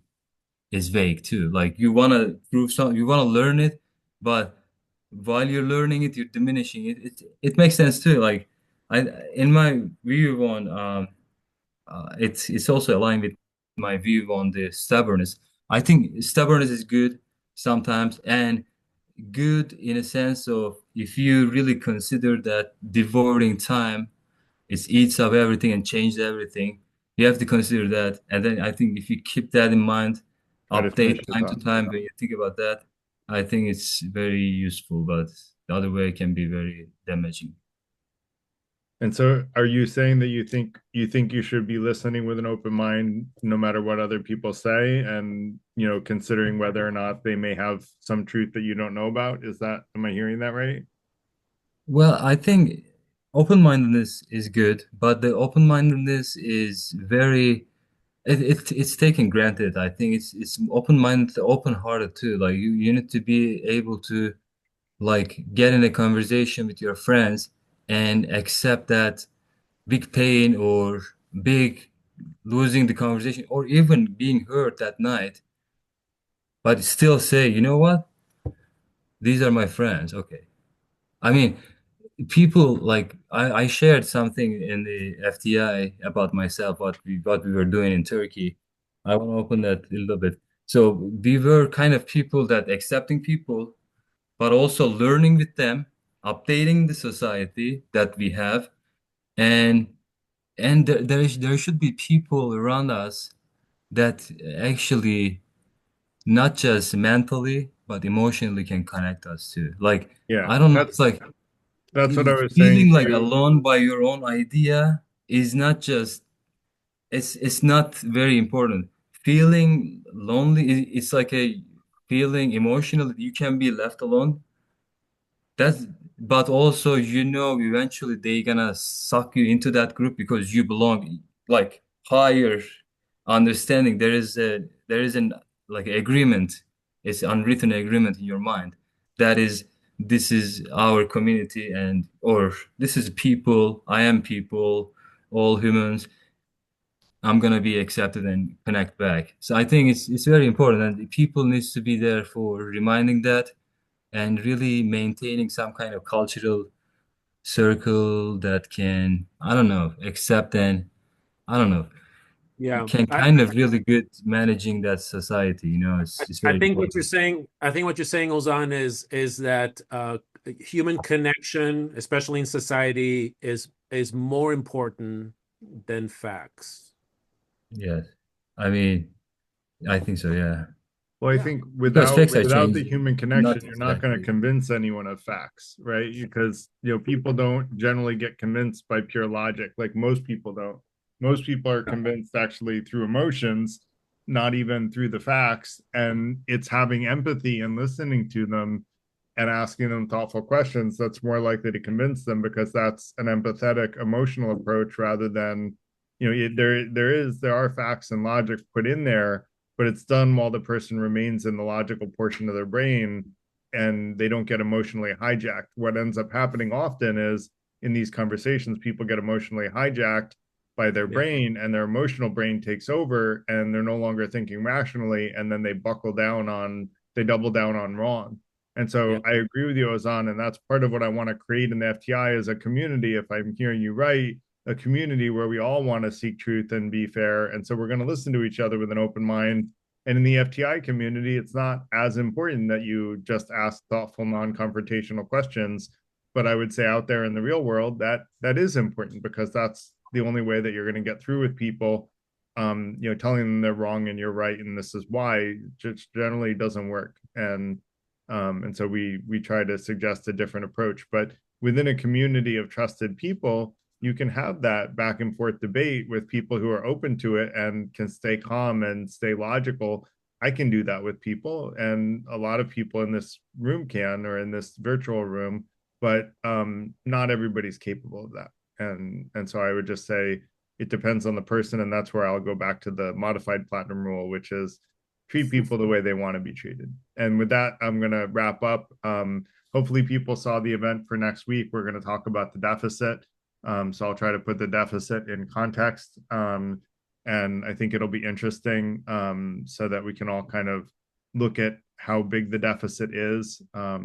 is vague too. Like you want to prove something, you want to learn it, but while you're learning it, you're diminishing it. It makes sense too. Like I, in my view on, it's also aligned with my view on the stubbornness. I think stubbornness is good sometimes, and good in a sense of if you really consider that devoting time it eats up everything and changes everything. You have to consider that. And then I think if you keep that in mind, Try to finish update the time to thought. time when you think about that, I think it's very useful. But the other way can be very damaging. And so are you saying that you think you should be listening with an open mind no matter what other people say and considering whether or not they may have some truth that you don't know about? Am I hearing that right? Well, I think open-mindedness is good, but the open-mindedness is very it's taken granted. I think it's open-minded, open-hearted too. Like you need to be able to like get in a conversation with your friends and accept that big pain or big losing the conversation or even being hurt that night, but still say, you know what? These are my friends. Okay. I mean, people like I shared something in the FTI about myself, what we were doing in Turkey. I want to open that a little bit. So we were kind of people that accepting people, but also learning with them, updating the society that we have, and there should be people around us that actually not just mentally but emotionally can connect us too. Like Yeah, I don't know, it's that's like that's what I was saying feeling like too. alone by your own idea is not just it's not very important. Feeling lonely it's like a feeling emotional you can be left alone. That's but also eventually they gonna suck you into that group because you belong like higher understanding. There is an like agreement. It's unwritten agreement in your mind that is this is our community and or this is people, I am people, all humans. I'm gonna be accepted and connect back. So I think it's very important and people needs to be there for reminding that and really maintaining some kind of cultural circle that can, I don't know, accept and I don't know, Yeah. can kind of really good managing that society. It's I very think what you're important. saying, Ozan, is that human connection, especially in society, is more important than facts. Yes. I mean, I think so, yeah. Well, I Yeah. think Because facts are without the changing. human Not connection, you're not going to exactly. convince anyone of facts, right? Because people don't generally get convinced by pure logic, like most people don't. Most people are convinced actually through emotions, not even through the facts. And it's having empathy and listening to them and asking them thoughtful questions that's more likely to convince them, because that's an empathetic, emotional approach rather than, there are facts and logic put in there, but it's done while the person remains in the logical portion of their brain and they don't get emotionally hijacked. What ends up happening often is in these conversations, people get emotionally hijacked by their brain, and their emotional brain takes over and they're no longer thinking rationally. And then they double down on wrong. And so I agree with you, Ozan, and that's part of what I want to create in the FTI as a community, if I'm hearing you right, a community where we all want to seek truth and be fair. And so we're going to listen to each other with an open mind. And in the FTI community, it's not as important that you just ask thoughtful, non-confrontational questions. But I would say out there in the real world, that is important, because that's the only way that you're going to get through with people. Telling them they're wrong and you're right, and this is why, just generally doesn't work. And so we try to suggest a different approach. But within a community of trusted people, you can have that back and forth debate with people who are open to it and can stay calm and stay logical. I can do that with people, and a lot of people in this room can, or in this virtual room, but not everybody's capable of that. And so I would just say it depends on the person, and that's where I'll go back to the modified platinum rule, which is treat people the way they want to be treated. And with that, I'm going to wrap up. Hopefully people saw the event for next week. We're going to talk about the deficit. So I'll try to put the deficit in context. And I think it'll be interesting, so that we can all kind of look at how big the deficit is. Are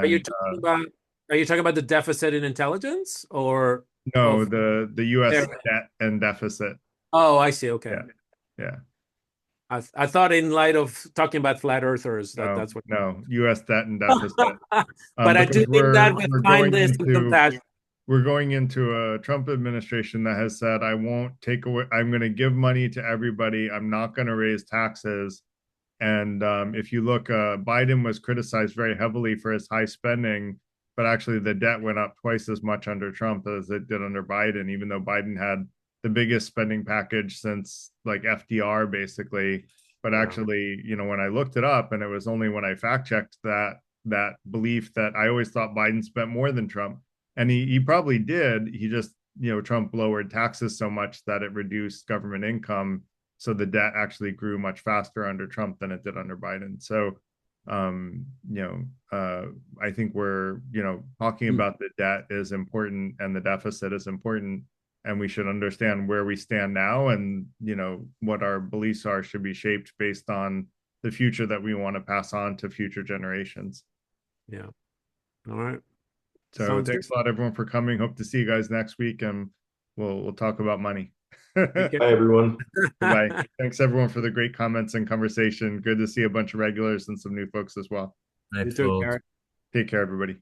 you talking about the deficit in intelligence, or no, of the US debt and deficit. Oh, I see. Okay. Yeah. I thought in light of talking about flat earthers that's what. No, US debt and deficit. But I do think that with kindness and compassion. We're going into a Trump administration that has said, I won't take away, I'm going to give money to everybody. I'm not going to raise taxes. And if you look, Biden was criticized very heavily for his high spending, but actually the debt went up twice as much under Trump as it did under Biden, even though Biden had the biggest spending package since like FDR, basically. But actually, when I looked it up, and it was only when I fact checked that belief, that I always thought Biden spent more than Trump. And he probably did. He just, Trump lowered taxes so much that it reduced government income. So the debt actually grew much faster under Trump than it did under Biden. So, I think we're, talking about the debt is important and the deficit is important. And we should understand where we stand now, and, what our beliefs are should be shaped based on the future that we want to pass on to future generations. Yeah. All right. So sounds thanks good. A lot, everyone, for coming. Hope to see you guys next week, and we'll talk about money. Bye, everyone. Bye. Thanks, everyone, for the great comments and conversation. Good to see a bunch of regulars and some new folks as well. Take care, everybody.